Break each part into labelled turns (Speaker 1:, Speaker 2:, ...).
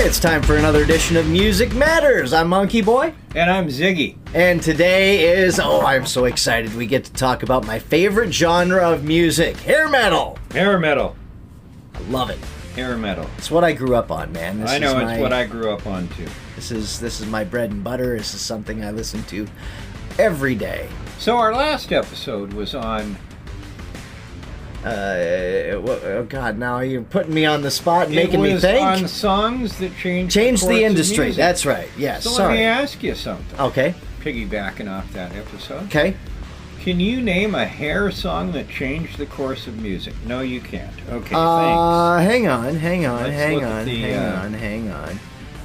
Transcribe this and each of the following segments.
Speaker 1: It's time for another edition of Music Matters. I'm MonkeyBoy.
Speaker 2: And I'm Ziggy.
Speaker 1: And today is, I'm so excited we get to talk about my favorite genre of music, hair metal.
Speaker 2: Hair metal.
Speaker 1: I love it.
Speaker 2: Hair metal.
Speaker 1: It's what I grew up on, man.
Speaker 2: I know, it's what I grew up on, too.
Speaker 1: This is my bread and butter. This is something I listen to every day.
Speaker 2: So our last episode was on...
Speaker 1: oh God, now you're putting me on the spot and making me think.
Speaker 2: It was on songs that changed
Speaker 1: the industry. That's right, yes.
Speaker 2: So let me ask you something.
Speaker 1: Okay.
Speaker 2: Piggybacking off that episode.
Speaker 1: Okay.
Speaker 2: Can you name a hair song that changed the course of music? No, you can't. Okay, thanks.
Speaker 1: Hang on.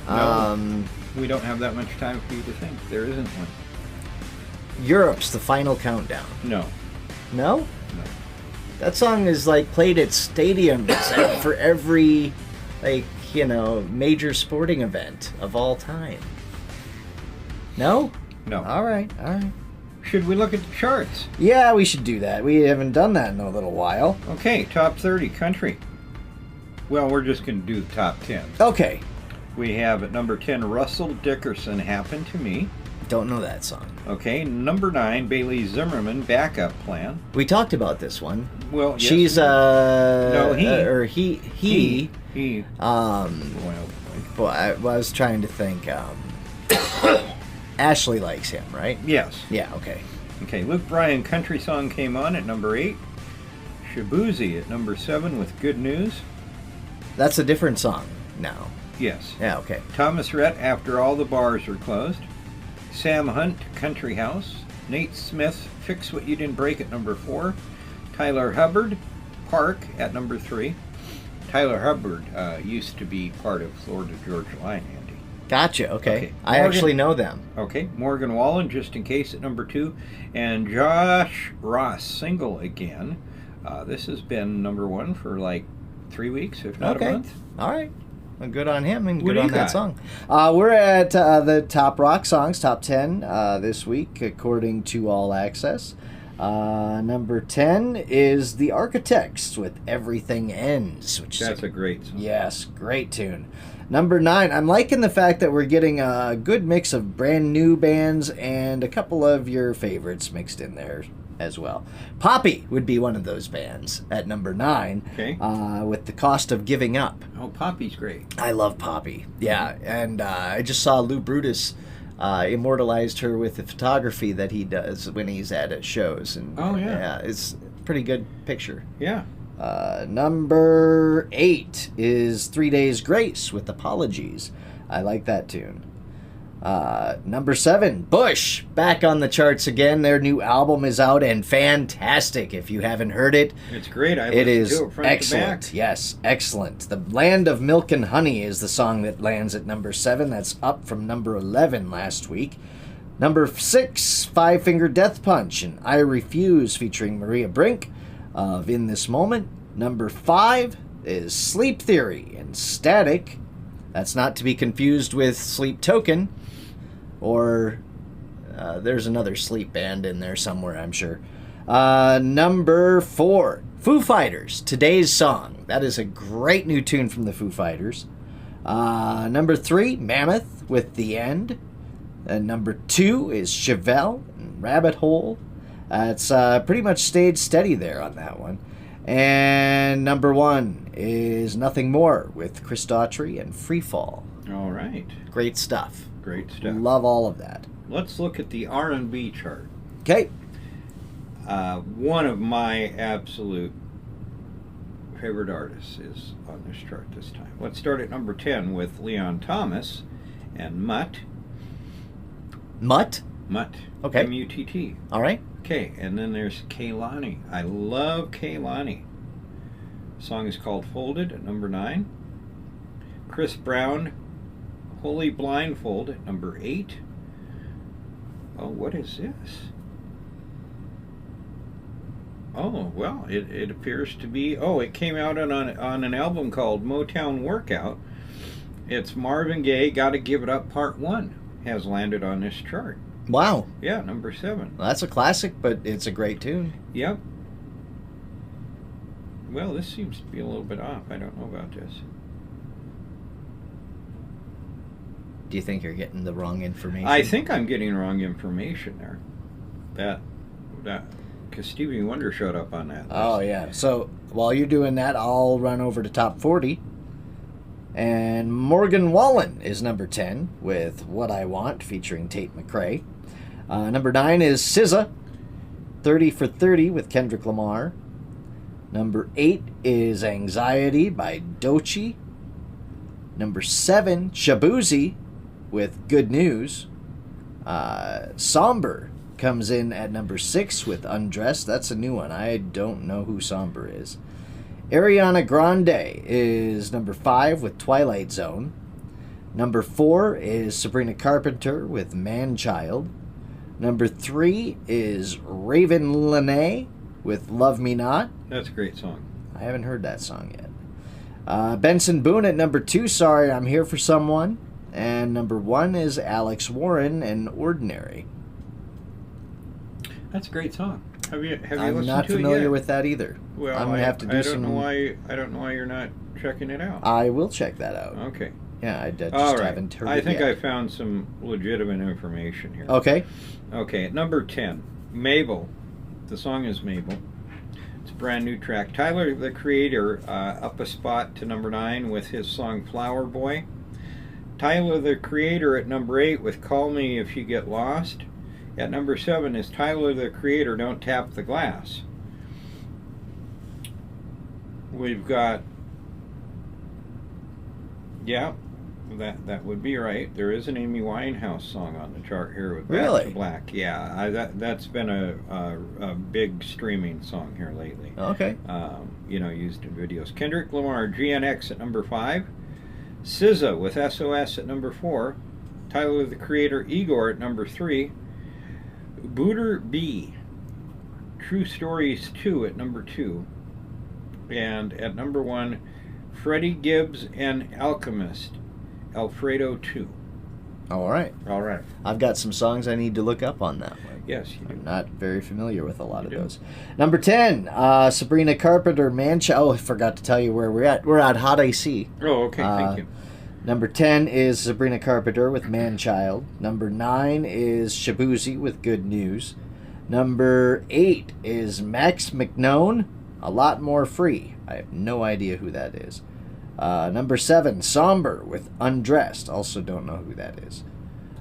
Speaker 2: No, we don't have that much time for you to think. There isn't one.
Speaker 1: Europe's The Final Countdown.
Speaker 2: No.
Speaker 1: No?
Speaker 2: No.
Speaker 1: That song is like played at stadiums for every, major sporting event of all time. No?
Speaker 2: No.
Speaker 1: All right.
Speaker 2: Should we look at the charts?
Speaker 1: Yeah, we should do that. We haven't done that in a little while.
Speaker 2: Okay, top 30 country. Well, we're just going to do the top 10.
Speaker 1: Okay.
Speaker 2: We have at number 10, Russell Dickerson, Happened to Me.
Speaker 1: Don't know that song.
Speaker 2: Okay, number 9, Bailey Zimmerman, Backup Plan.
Speaker 1: We talked about this one.
Speaker 2: Well, yes.
Speaker 1: She's
Speaker 2: no, he.
Speaker 1: He.
Speaker 2: Well,
Speaker 1: boy, I was trying to think. Ashley likes him, right?
Speaker 2: yes.
Speaker 1: Yeah. Okay.
Speaker 2: Okay, Luke Bryan, Country Song came on at number 8. Shabuzi at number 7 with Good News.
Speaker 1: That's a different song now.
Speaker 2: Yes.
Speaker 1: Yeah. Okay.
Speaker 2: Thomas Rhett, After All the Bars Are Closed. Sam Hunt, Country House. Nate Smith, Fix What You Didn't Break at number 4. Tyler Hubbard, Park at number 3. Tyler Hubbard used to be part of Florida Georgia Line, Andy.
Speaker 1: Gotcha. Okay. I
Speaker 2: Morgan,
Speaker 1: actually know them.
Speaker 2: Okay. Morgan Wallen, Just in Case at number 2. And Josh Ross, Single Again. This has been number 1 for like 3 weeks, if not a month.
Speaker 1: All right. Well, good on him and
Speaker 2: What
Speaker 1: good
Speaker 2: do
Speaker 1: on
Speaker 2: you
Speaker 1: that
Speaker 2: got?
Speaker 1: song. We're at the top rock songs, top 10 this week, according to All Access. Number 10 is The Architects with Everything Ends.
Speaker 2: That's a great song.
Speaker 1: Yes, great tune. Number 9, I'm liking the fact that we're getting a good mix of brand new bands and a couple of your favorites mixed in there as well. Poppy would be one of those bands at number 9.
Speaker 2: Okay.
Speaker 1: With The Cost of Giving Up.
Speaker 2: Oh, Poppy's great.
Speaker 1: I love Poppy. Yeah, and I just saw Lou Brutus immortalized her with the photography that he does when he's at shows. And, yeah, it's a pretty good picture.
Speaker 2: Yeah.
Speaker 1: Number 8 is 3 Days Grace with Apologies. I like that tune. Number 7, Bush, back on the charts again. Their new album is out and fantastic. If you haven't heard it,
Speaker 2: It's great.
Speaker 1: it is
Speaker 2: to it front
Speaker 1: excellent.
Speaker 2: to back.
Speaker 1: Yes, excellent. The Land of Milk and Honey is the song that lands at number 7. That's up from number 11 last week. Number 6, Five Finger Death Punch and I Refuse featuring Maria Brink of In This Moment. Number 5 is Sleep Theory and Static. That's not to be confused with Sleep Token. Or there's another sleep band in there somewhere, I'm sure. Number 4, Foo Fighters, Today's Song. That is a great new tune from the Foo Fighters. Number 3, Mammoth with The End. And number 2 is Chevelle and Rabbit Hole. It's pretty much stayed steady there on that one. And number 1 is Nothing More with Chris Daughtry and Free Fall.
Speaker 2: All right.
Speaker 1: Great stuff.
Speaker 2: Great stuff.
Speaker 1: Love all of that.
Speaker 2: Let's look at the R&B chart.
Speaker 1: Okay.
Speaker 2: One of my absolute favorite artists is on this chart this time. Let's start at number 10 with Leon Thomas and Mutt.
Speaker 1: Mutt?
Speaker 2: Mutt.
Speaker 1: Okay.
Speaker 2: M-U-T-T.
Speaker 1: All right.
Speaker 2: Okay, and then there's Kehlani. I love Kehlani. The song is called Folded at number 9. Chris Brown, Holy Blindfold at number 8. Oh, what is this? Oh, well, it appears to be... Oh, it came out on an album called Motown Workout. It's Marvin Gaye, Gotta Give It Up Part 1 has landed on this chart.
Speaker 1: Wow.
Speaker 2: Yeah, number 7.
Speaker 1: Well, that's a classic, but it's a great tune.
Speaker 2: Yep. Well, this seems to be a little bit off. I don't know about this.
Speaker 1: Do you think you're getting the wrong information?
Speaker 2: I think I'm getting wrong information there. Because Stevie Wonder showed up on that list.
Speaker 1: Oh, yeah. So while you're doing that, I'll run over to top 40. And Morgan Wallen is number 10 with What I Want, featuring Tate McRae. Number 9 is SZA, 30 for 30 with Kendrick Lamar. Number 8 is Anxiety by Doechii. Number 7, Shabuzi with Good News. Somber comes in at number 6 with Undressed. That's a new one. I don't know who Somber is. Ariana Grande is number 5 with Twilight Zone. Number 4 is Sabrina Carpenter with Man-Child. Number 3 is Raven Lenae with Love Me Not.
Speaker 2: That's a great song.
Speaker 1: I haven't heard that song yet. Benson Boone at number 2, Sorry I'm Here for Someone. And number 1 is Alex Warren and Ordinary.
Speaker 2: That's a great song. Have you listened to it yet?
Speaker 1: I'm not familiar with that either.
Speaker 2: Well,
Speaker 1: I'm gonna have to do some.
Speaker 2: I don't know why you're not checking it out.
Speaker 1: I will check that out.
Speaker 2: Okay.
Speaker 1: Yeah, I just
Speaker 2: All right.
Speaker 1: haven't heard
Speaker 2: I
Speaker 1: it
Speaker 2: think
Speaker 1: yet.
Speaker 2: I found some legitimate information here.
Speaker 1: Okay.
Speaker 2: Okay, at number 10, Mabel. The song is Mabel. It's a brand new track. Tyler, the Creator, up a spot to number 9 with his song Flower Boy. Tyler, the Creator, at number 8 with Call Me If You Get Lost. At number 7 is Tyler, the Creator, Don't Tap the Glass. We've got, yeah, that would be right. There is an Amy Winehouse song on the chart here with Back
Speaker 1: Really?
Speaker 2: to Black. Yeah, that's been a big streaming song here lately.
Speaker 1: Okay.
Speaker 2: Used in videos. Kendrick Lamar, GNX at number 5. SZA with SOS at number 4. Tyler, the Creator, Igor at number 3. Booter B, True Stories 2 at number 2. And at number 1, Freddie Gibbs and Alchemist, Alfredo 2.
Speaker 1: All right.
Speaker 2: All right.
Speaker 1: I've got some songs I need to look up on that one.
Speaker 2: Yes, you do.
Speaker 1: I'm not very familiar with a lot
Speaker 2: You
Speaker 1: of
Speaker 2: do.
Speaker 1: those. Number 10, Sabrina Carpenter, Man-Child. Oh, I forgot to tell you where we're at. We're at Hot AC.
Speaker 2: Oh, okay. Thank you.
Speaker 1: Number 10 is Sabrina Carpenter with Man-Child. Number 9 is Shabuzi with Good News. Number 8 is Max McKnone, A Lot More Free. I have no idea who that is. Number 7, Somber with Undressed. Also don't know who that is.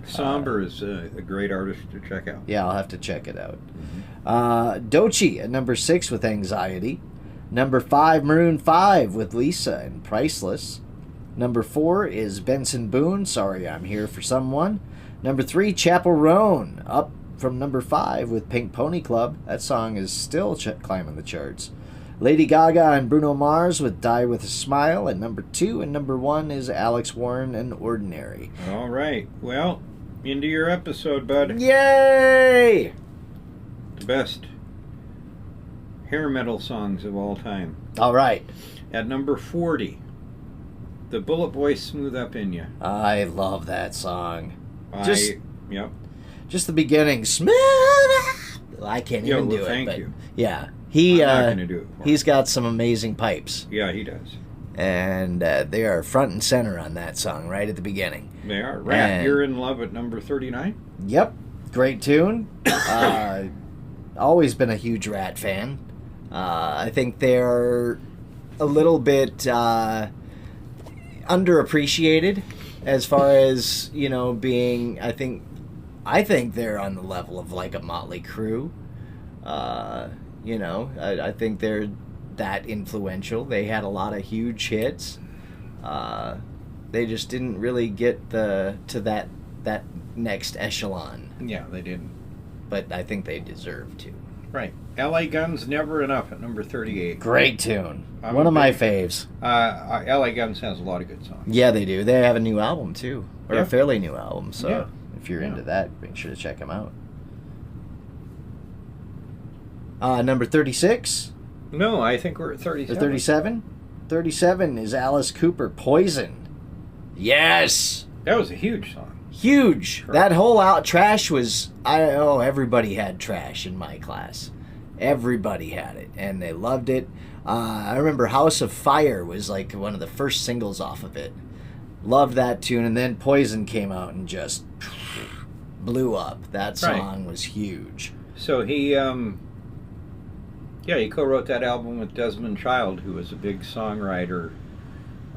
Speaker 2: Somber is a great artist to check out.
Speaker 1: Yeah, I'll have to check it out. Doechii at number 6 with Anxiety. Number 5, Maroon 5 with Lisa and Priceless. Number 4 is Benson Boone, Sorry I'm Here for Someone. Number 3, Chappell Roan, up from number 5 with Pink Pony Club. That song is still climbing the charts. Lady Gaga and Bruno Mars with Die With a Smile at number 2, and number 1 is Alex Warren and Ordinary.
Speaker 2: All right. Well, into your episode, bud.
Speaker 1: Yay!
Speaker 2: The best hair metal songs of all time.
Speaker 1: All right.
Speaker 2: At number 40, The Bullet Boy, Smooth Up In Ya.
Speaker 1: I love that song.
Speaker 2: Yep.
Speaker 1: Just the beginning. Smooth. I can't even do it.
Speaker 2: Thank
Speaker 1: but
Speaker 2: you.
Speaker 1: Yeah,
Speaker 2: I'm not going to do it for
Speaker 1: he's got some amazing pipes,
Speaker 2: Yeah, he does.
Speaker 1: and they are front and center on that song right at the beginning.
Speaker 2: They are. Rat,
Speaker 1: And-
Speaker 2: You're in Love at number 39.
Speaker 1: Yep, great tune. Always been a huge Rat fan. I think they're a little bit underappreciated as far as being. I think they're on the level of like a Motley Crue. I think they're that influential. They had a lot of huge hits. They just didn't really get to that next echelon.
Speaker 2: Yeah, they didn't.
Speaker 1: But I think they deserve to.
Speaker 2: Right. LA Guns, Never Enough at number 38.
Speaker 1: Great tune.
Speaker 2: I'm
Speaker 1: One
Speaker 2: a
Speaker 1: of my
Speaker 2: big-
Speaker 1: faves.
Speaker 2: LA Guns has a lot of good songs.
Speaker 1: Yeah, they do. They have a new album too, or
Speaker 2: Yeah.
Speaker 1: a fairly new album. So
Speaker 2: Yeah.
Speaker 1: if you're
Speaker 2: Yeah.
Speaker 1: into that, make sure to check them out. Number 36
Speaker 2: No, I think we're at
Speaker 1: or
Speaker 2: 37.
Speaker 1: 37. 37 is Alice Cooper, Poison. Yes,
Speaker 2: That was a huge song.
Speaker 1: huge.
Speaker 2: Sure.
Speaker 1: That whole Trash was. Everybody had Trash in my class. Everybody had it, and they loved it. I remember House of Fire was like one of the first singles off of it. Loved that tune. And then Poison came out and just blew up. That song was huge.
Speaker 2: So he co-wrote that album with Desmond Child, who was a big songwriter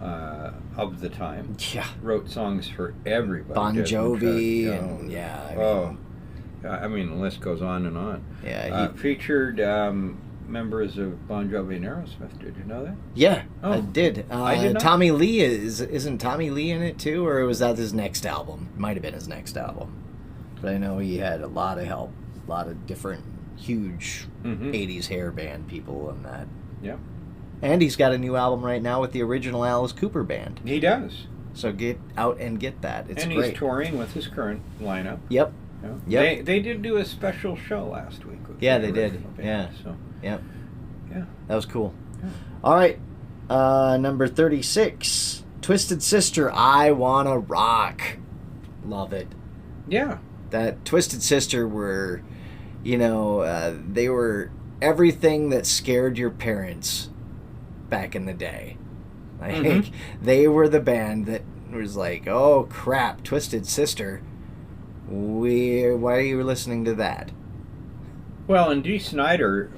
Speaker 2: of the time.
Speaker 1: Yeah.
Speaker 2: Wrote songs for everybody.
Speaker 1: Bon Jovi and
Speaker 2: I mean, the list goes on and on.
Speaker 1: Yeah,
Speaker 2: he featured members of Bon Jovi and Aerosmith. Did you know that?
Speaker 1: Yeah,
Speaker 2: Oh,
Speaker 1: I did.
Speaker 2: I did not.
Speaker 1: Tommy Lee isn't Tommy Lee in it too, or was that his next album? Might have been his next album. But I know he had a lot of help, a lot of different huge 80s hair band people and that.
Speaker 2: Yeah.
Speaker 1: And he's got a new album right now with the original Alice Cooper band.
Speaker 2: He does.
Speaker 1: So get out and get that. It's
Speaker 2: and
Speaker 1: great.
Speaker 2: He's touring with his current lineup.
Speaker 1: Yep.
Speaker 2: Yeah. Yep. They did do a special show last week. With
Speaker 1: yeah, they did.
Speaker 2: Band,
Speaker 1: yeah.
Speaker 2: So.
Speaker 1: Yep.
Speaker 2: Yeah.
Speaker 1: That was cool.
Speaker 2: Yeah.
Speaker 1: All right. Number 36. Twisted Sister, I Wanna Rock. Love it.
Speaker 2: Yeah.
Speaker 1: That Twisted Sister were, they were everything that scared your parents back in the day. I think they were the band that was like, oh crap, Twisted Sister. Why are you listening to that?
Speaker 2: Well, and Dee Snider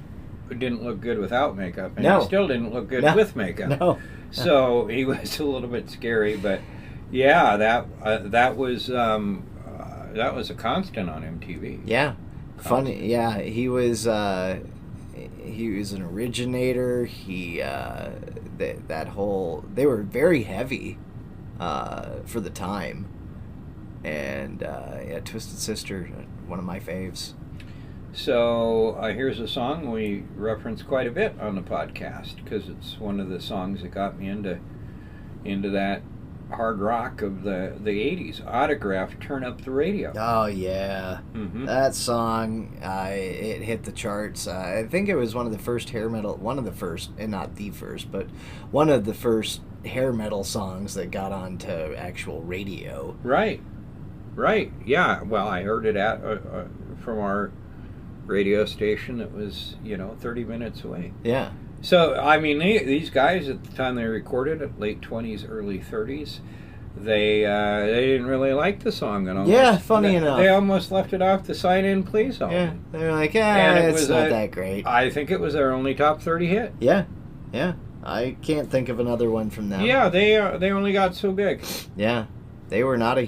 Speaker 2: didn't look good without makeup, and he still didn't look good with makeup.
Speaker 1: No.
Speaker 2: So he was a little bit scary, but yeah, that was a constant on MTV.
Speaker 1: Yeah, funny. Yeah, he was an originator. They were very heavy for the time, and Twisted Sister, one of my faves.
Speaker 2: So here's a song we reference quite a bit on the podcast because it's one of the songs that got me into that hard rock of the 80s. Autograph, Turn Up the Radio.
Speaker 1: Oh yeah, that song, it hit the charts. I think it was one of the first hair metal, one of the first, and not the first, but one of the first hair metal songs that got onto actual radio.
Speaker 2: Right. Yeah. Well, I heard it from our radio station that was 30 minutes away.
Speaker 1: Yeah.
Speaker 2: So I mean, these guys at the time they recorded it, late 20s, early 30s, they didn't really like the song and almost,
Speaker 1: yeah, funny enough,
Speaker 2: they almost left it off the Sign In Please album.
Speaker 1: Yeah, they're like, it's not that great.
Speaker 2: I think it was their only top 30 hit.
Speaker 1: Yeah. I can't think of another one from them.
Speaker 2: Yeah, they only got so big.
Speaker 1: Yeah. They were not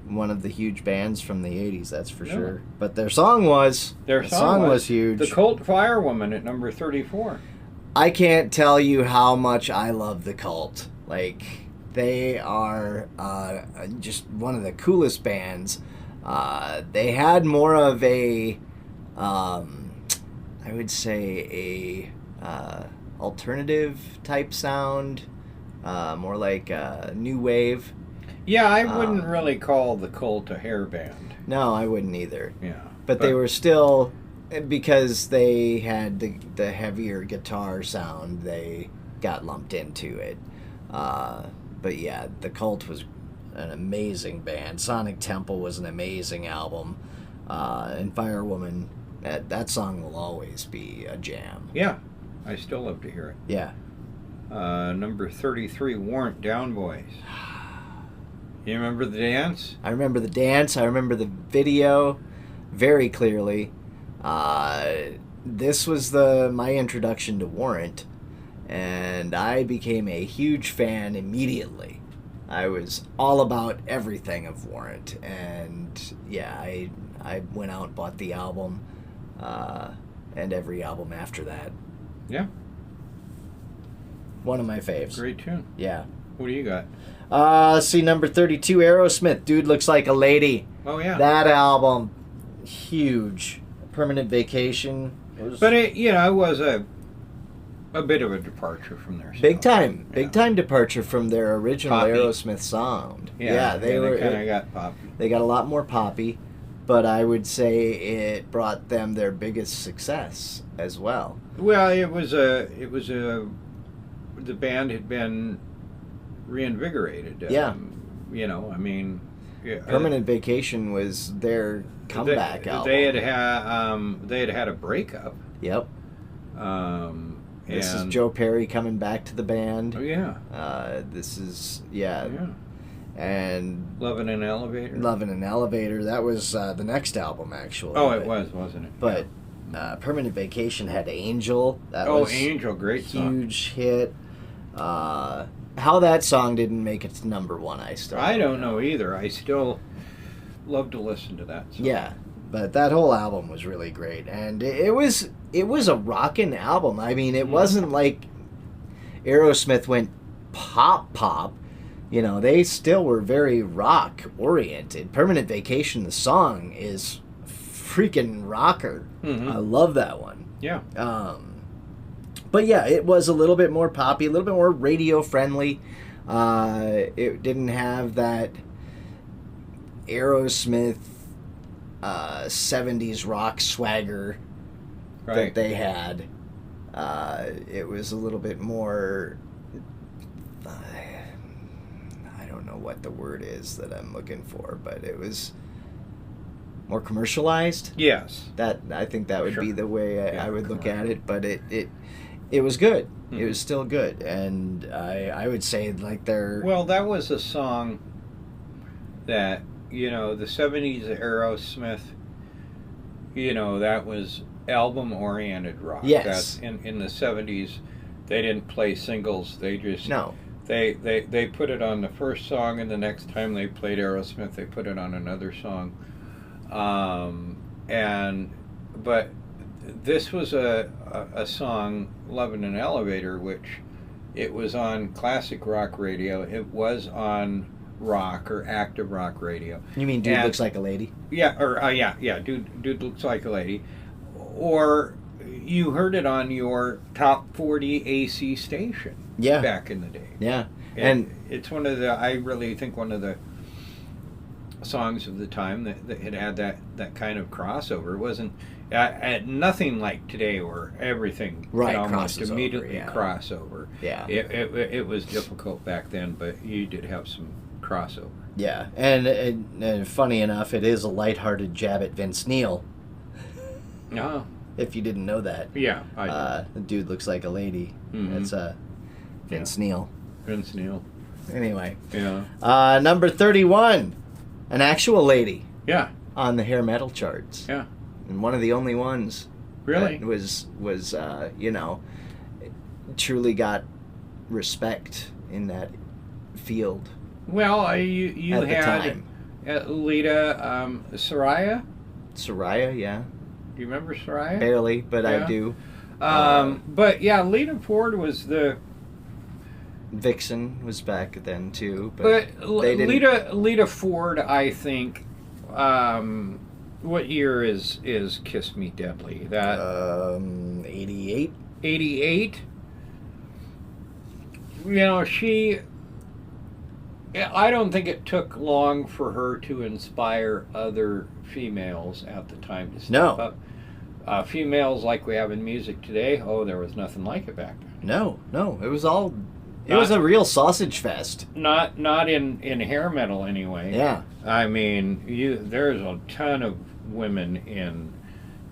Speaker 1: one of the huge bands from the 80s, that's for sure. But their song was. Their song was huge.
Speaker 2: The Cult Firewoman at number 34.
Speaker 1: I can't tell you how much I love the Cult. Like, they are just one of the coolest bands. They had more of a, I would say, alternative type sound, more like new wave.
Speaker 2: Yeah, I wouldn't really call the Cult a hair band.
Speaker 1: No, I wouldn't either.
Speaker 2: Yeah.
Speaker 1: But they were still, because they had the heavier guitar sound, they got lumped into it. But yeah, the Cult was an amazing band. Sonic Temple was an amazing album. And Firewoman, that song will always be a jam.
Speaker 2: Yeah, I still love to hear it.
Speaker 1: Yeah.
Speaker 2: Number 33, Warrant, Down Boys. You remember the dance?
Speaker 1: I remember the dance. I remember the video very clearly. This was my introduction to Warrant, and I became a huge fan immediately. I was all about everything of Warrant, and yeah, I went out and bought the album, and every album after that.
Speaker 2: Yeah.
Speaker 1: One of my faves.
Speaker 2: Great tune.
Speaker 1: Yeah.
Speaker 2: What do you got?
Speaker 1: Let's see, number 32, Aerosmith, Dude Looks Like a Lady.
Speaker 2: Oh, yeah.
Speaker 1: That album, huge. Permanent Vacation.
Speaker 2: But it was a bit of a departure from their stuff.
Speaker 1: Big time departure from their original
Speaker 2: poppy.
Speaker 1: Aerosmith sound.
Speaker 2: They kind of got poppy.
Speaker 1: They got a lot more poppy, but I would say it brought them their biggest success as well.
Speaker 2: Well, the band had been reinvigorated.
Speaker 1: Yeah.
Speaker 2: Permanent
Speaker 1: Vacation was their comeback album.
Speaker 2: They had had a breakup.
Speaker 1: Yep. This is Joe Perry coming back to the band.
Speaker 2: Oh yeah.
Speaker 1: This is yeah. And
Speaker 2: Love in an Elevator.
Speaker 1: Love in an Elevator, that was the next album, actually.
Speaker 2: Oh, it was, wasn't it?
Speaker 1: But Permanent Vacation had Angel. That was
Speaker 2: Angel, great song.
Speaker 1: Huge hit. How that song didn't make it to number one,
Speaker 2: I don't know either. I still love to listen to that song.
Speaker 1: Yeah, but that whole album was really great, and it was a rockin' album. I mean, it wasn't like Aerosmith went pop. You know, they still were very rock oriented. Permanent Vacation, the song, is freaking rocker.
Speaker 2: Mm-hmm.
Speaker 1: I love that one.
Speaker 2: Yeah.
Speaker 1: But yeah, it was a little bit more poppy, a little bit more radio friendly. It didn't have that Aerosmith 70s rock swagger that they had. It was a little bit more, I don't know what the word is that I'm looking for, but it was more commercialized.
Speaker 2: Yes.
Speaker 1: I think that would be the way I would look at it, but it was good.
Speaker 2: Mm-hmm.
Speaker 1: It was still good, and I would say like they're...
Speaker 2: Well, that was a song that, the 70s Aerosmith, that was album-oriented rock.
Speaker 1: Yes.
Speaker 2: That in the 70s, they didn't play singles. They just...
Speaker 1: No.
Speaker 2: They put it on the first song, and the next time they played Aerosmith, they put it on another song. But this was a song, Love in an Elevator, which it was on classic rock radio. It was on rock or active rock radio.
Speaker 1: You mean Dude Looks Like a Lady?
Speaker 2: Yeah, or Dude Looks Like a Lady. Or you heard it on your top 40 AC station back in the day.
Speaker 1: Yeah.
Speaker 2: And it's I really think one of the songs of the time that it had that kind of crossover. It wasn't nothing like today where everything could almost immediately cross over.
Speaker 1: Yeah.
Speaker 2: It was difficult back then, but you did have some crossover.
Speaker 1: Yeah, and funny enough, it is a lighthearted jab at Vince Neil.
Speaker 2: Oh.
Speaker 1: If you didn't know that.
Speaker 2: Yeah, I
Speaker 1: did. The Dude Looks Like a Lady.
Speaker 2: Mm-hmm.
Speaker 1: That's Vince Neil.
Speaker 2: Vince Neil.
Speaker 1: Anyway.
Speaker 2: Yeah.
Speaker 1: Number 31. An actual lady.
Speaker 2: Yeah.
Speaker 1: On the hair metal charts.
Speaker 2: Yeah.
Speaker 1: And one of the only ones.
Speaker 2: Really?
Speaker 1: That was truly got respect in that field.
Speaker 2: Well, you
Speaker 1: at
Speaker 2: had
Speaker 1: the time.
Speaker 2: Lita Soraya.
Speaker 1: Soraya, yeah.
Speaker 2: Do you remember Soraya?
Speaker 1: Barely, but I do.
Speaker 2: But yeah, Lita Ford was the...
Speaker 1: Vixen was back then too, but they
Speaker 2: didn't... Lita Ford, I think. What year is Kiss Me Deadly? That
Speaker 1: 88.
Speaker 2: 88. She. I don't think it took long for her to inspire other females at the time to step up. Females like we have in music today. Oh, there was nothing like it back then.
Speaker 1: No, it was all. It was a real sausage fest.
Speaker 2: Not in hair metal anyway.
Speaker 1: Yeah.
Speaker 2: I mean, there's a ton of women in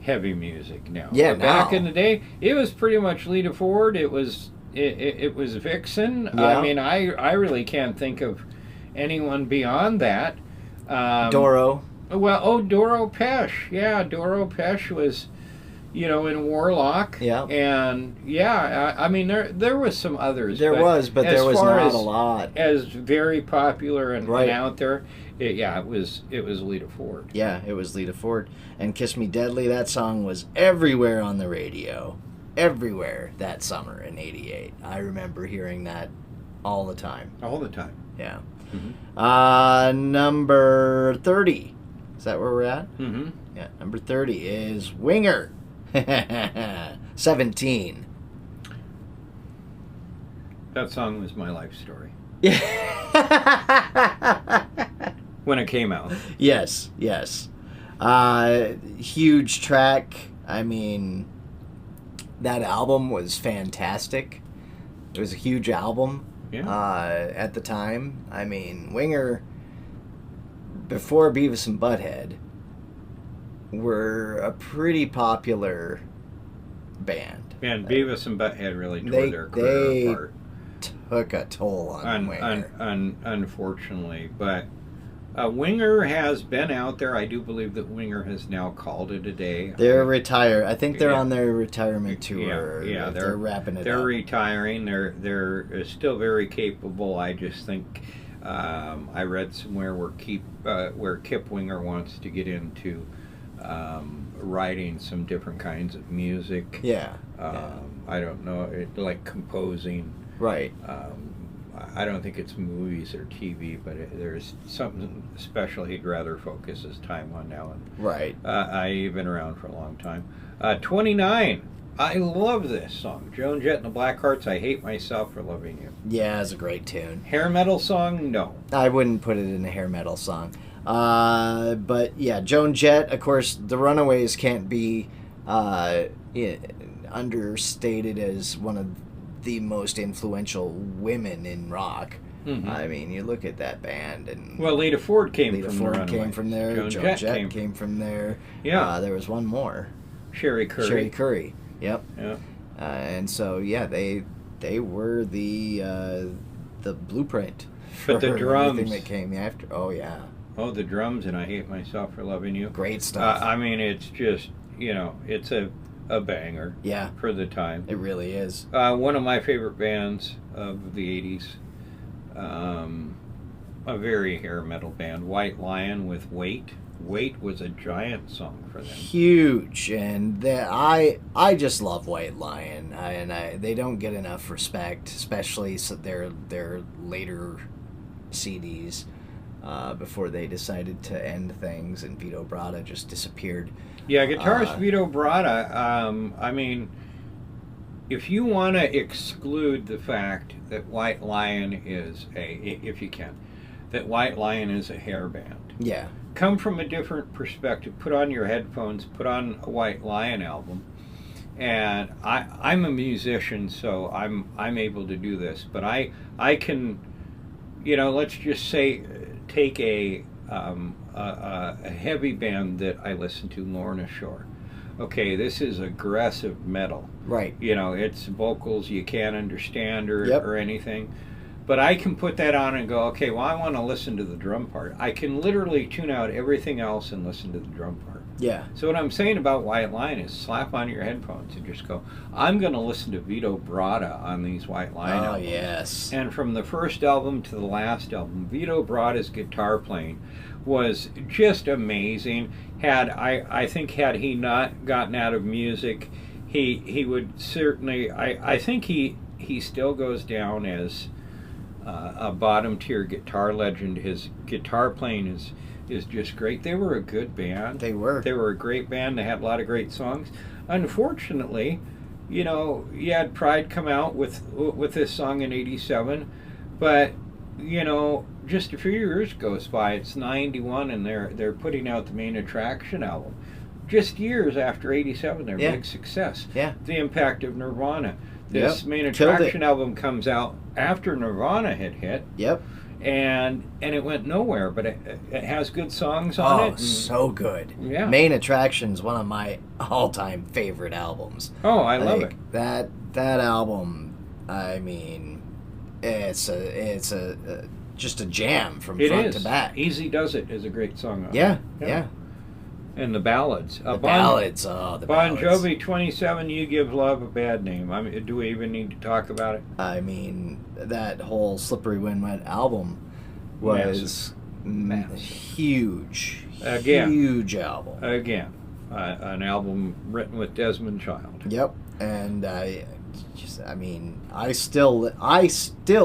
Speaker 2: heavy music now.
Speaker 1: Yeah.
Speaker 2: But back in the day, it was pretty much Lita Ford. It was Vixen.
Speaker 1: Yeah.
Speaker 2: I mean, I really can't think of anyone beyond that.
Speaker 1: Doro.
Speaker 2: Well, Doro Pesch. Yeah, Doro Pesch was, in Warlock.
Speaker 1: Yeah.
Speaker 2: And I mean, there was some others.
Speaker 1: There was not a lot.
Speaker 2: As very popular and out there, it was Lita Ford.
Speaker 1: Yeah, it was Lita Ford. And Kiss Me Deadly, that song was everywhere on the radio. Everywhere that summer in 88. I remember hearing that all the time.
Speaker 2: All the time.
Speaker 1: Yeah.
Speaker 2: Mm-hmm.
Speaker 1: Number 30. Is that where we're at?
Speaker 2: Mm-hmm.
Speaker 1: Yeah, number 30 is Winger. 17.
Speaker 2: That song was my life story.
Speaker 1: Yeah.
Speaker 2: When it came out.
Speaker 1: Yes. Huge track. I mean, that album was fantastic. It was a huge album at the time. I mean, Winger, before Beavis and Butthead, were a pretty popular band.
Speaker 2: And Beavis and Butthead really tore their career apart.
Speaker 1: took a toll on Winger.
Speaker 2: Unfortunately, but Winger has been out there. I do believe that Winger has now called it a day.
Speaker 1: They're retired. I think they're on their retirement tour.
Speaker 2: Yeah,
Speaker 1: they're wrapping it up.
Speaker 2: They're retiring. They're still very capable. I just think I read somewhere where Kip Winger wants to get into writing some different kinds of music.
Speaker 1: Yeah.
Speaker 2: I don't know, like composing.
Speaker 1: Right.
Speaker 2: I don't think it's movies or TV, but there's something special he'd rather focus his time on now. And,
Speaker 1: right.
Speaker 2: I've been around for a long time. 29. I love this song. Joan Jett and the Blackhearts, I Hate Myself for Loving You.
Speaker 1: Yeah, it's a great tune.
Speaker 2: Hair metal song? No.
Speaker 1: I wouldn't put it in a hair metal song. But yeah, Joan Jett, of course, the Runaways can't be understated as one of the most influential women in rock. Mm-hmm. I mean, you look at that band, and
Speaker 2: Lita Ford came
Speaker 1: from the Runaways. Came from there. Joan Jett came from there.
Speaker 2: Yeah,
Speaker 1: there was one more.
Speaker 2: Sherry Curry.
Speaker 1: Yep.
Speaker 2: Yeah.
Speaker 1: And so yeah, they were the blueprint for
Speaker 2: the drums.
Speaker 1: Everything that came after. Oh yeah.
Speaker 2: Oh, the drums and I Hate Myself for Loving You.
Speaker 1: Great stuff.
Speaker 2: I mean, it's just, it's a banger.
Speaker 1: Yeah.
Speaker 2: For the time.
Speaker 1: It really is.
Speaker 2: One of my favorite bands of the 80s. A very hair metal band. White Lion with Wait. Wait was a giant song for them.
Speaker 1: Huge. And I just love White Lion. They don't get enough respect, especially their later CDs. Before they decided to end things, and Vito Bratta just disappeared.
Speaker 2: Yeah, guitarist Vito Bratta, I mean, if you want to exclude the fact that White Lion is if you can, that White Lion is a hair band.
Speaker 1: Yeah.
Speaker 2: Come from a different perspective. Put on your headphones, put on a White Lion album. And I'm a musician, so I'm able to do this. But I can, let's just say, take a heavy band that I listen to, Lorna Shore. Okay, this is aggressive metal.
Speaker 1: Right.
Speaker 2: It's vocals you can't understand or anything. But I can put that on and go, okay, well, I want to listen to the drum part. I can literally tune out everything else and listen to the drum part.
Speaker 1: Yeah.
Speaker 2: So what I'm saying about White Lion is slap on your headphones and just go, I'm going to listen to Vito Bratta on these White Lion albums.
Speaker 1: Oh, yes.
Speaker 2: And from the first album to the last album, Vito Bratta's guitar playing was just amazing. I think had he not gotten out of music, he would certainly, I think he still goes down as a bottom tier guitar legend. His guitar playing is just great. They were a good band.
Speaker 1: They were
Speaker 2: a great band. They had a lot of great songs. Unfortunately, you had Pride come out with this song in '87, but just a few years goes by. It's '91, and they're putting out the Main Attraction album. Just years after '87, their big success.
Speaker 1: Yeah.
Speaker 2: The Impact of Nirvana. This Main Attraction album comes out after Nirvana had hit.
Speaker 1: Yep.
Speaker 2: And it went nowhere, but it has good songs on it.
Speaker 1: Oh, so good.
Speaker 2: Yeah.
Speaker 1: Main Attraction's one of my all-time favorite albums.
Speaker 2: Oh, I love it.
Speaker 1: That album, I mean, it's just a jam from front to back.
Speaker 2: Easy Does It is a great song on
Speaker 1: yeah,
Speaker 2: it.
Speaker 1: Yeah.
Speaker 2: And the ballads.
Speaker 1: The ballads.
Speaker 2: Bon Jovi, 27, You Give Love a Bad Name. I mean, do we even need to talk about it?
Speaker 1: I mean, that whole Slippery When Wet album was
Speaker 2: Massive.
Speaker 1: Huge.
Speaker 2: Again.
Speaker 1: Huge album.
Speaker 2: Again. An album written with Desmond Child.
Speaker 1: Yep. And I still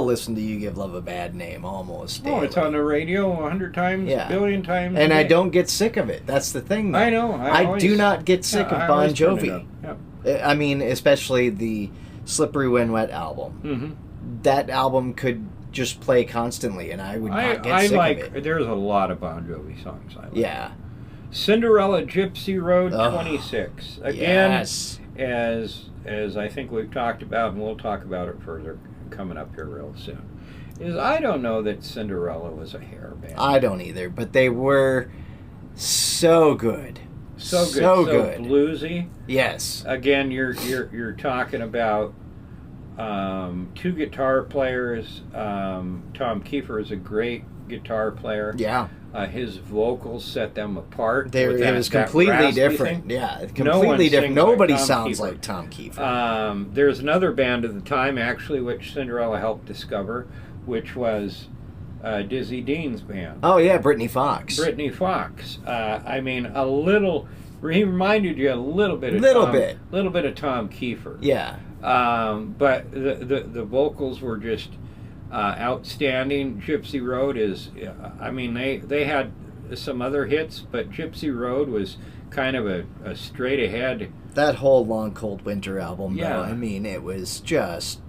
Speaker 1: listen to You Give Love a Bad Name almost daily.
Speaker 2: Oh, it's on the radio 100 times, billion times.
Speaker 1: And I don't get sick of it. That's the thing, though.
Speaker 2: I know.
Speaker 1: I do not get sick of Bon Jovi.
Speaker 2: Yep.
Speaker 1: I mean, especially the Slippery When Wet album.
Speaker 2: Mm-hmm.
Speaker 1: That album could just play constantly, and I would not get sick of it.
Speaker 2: There's a lot of Bon Jovi songs I like.
Speaker 1: Yeah.
Speaker 2: Cinderella Gypsy Road 26. Again,
Speaker 1: yes.
Speaker 2: As I think we've talked about, and we'll talk about it further coming up here real soon, is I don't know that Cinderella was a hair band.
Speaker 1: I don't either, but they were so good.
Speaker 2: So
Speaker 1: good.
Speaker 2: bluesy.
Speaker 1: Yes.
Speaker 2: Again, you're talking about Two guitar players. Tom Kiefer is a great guitar player.
Speaker 1: Yeah.
Speaker 2: His vocals set them apart.
Speaker 1: It was completely different.
Speaker 2: Thing.
Speaker 1: Yeah, completely different. Nobody
Speaker 2: like
Speaker 1: sounds
Speaker 2: Kiefer.
Speaker 1: like Tom Kiefer.
Speaker 2: There's another band at the time, actually, which Cinderella helped discover, which was Dizzy Dean's band.
Speaker 1: Oh, yeah, Brittany Fox.
Speaker 2: Brittany Fox. I mean, a little... He reminded you a little bit of Tom Kiefer.
Speaker 1: Yeah.
Speaker 2: But the vocals were just outstanding. Gypsy Road is, I mean, they had some other hits, but Gypsy Road was kind of a straight ahead.
Speaker 1: That whole Long Cold Winter album,
Speaker 2: Yeah.
Speaker 1: though, I mean, it was just,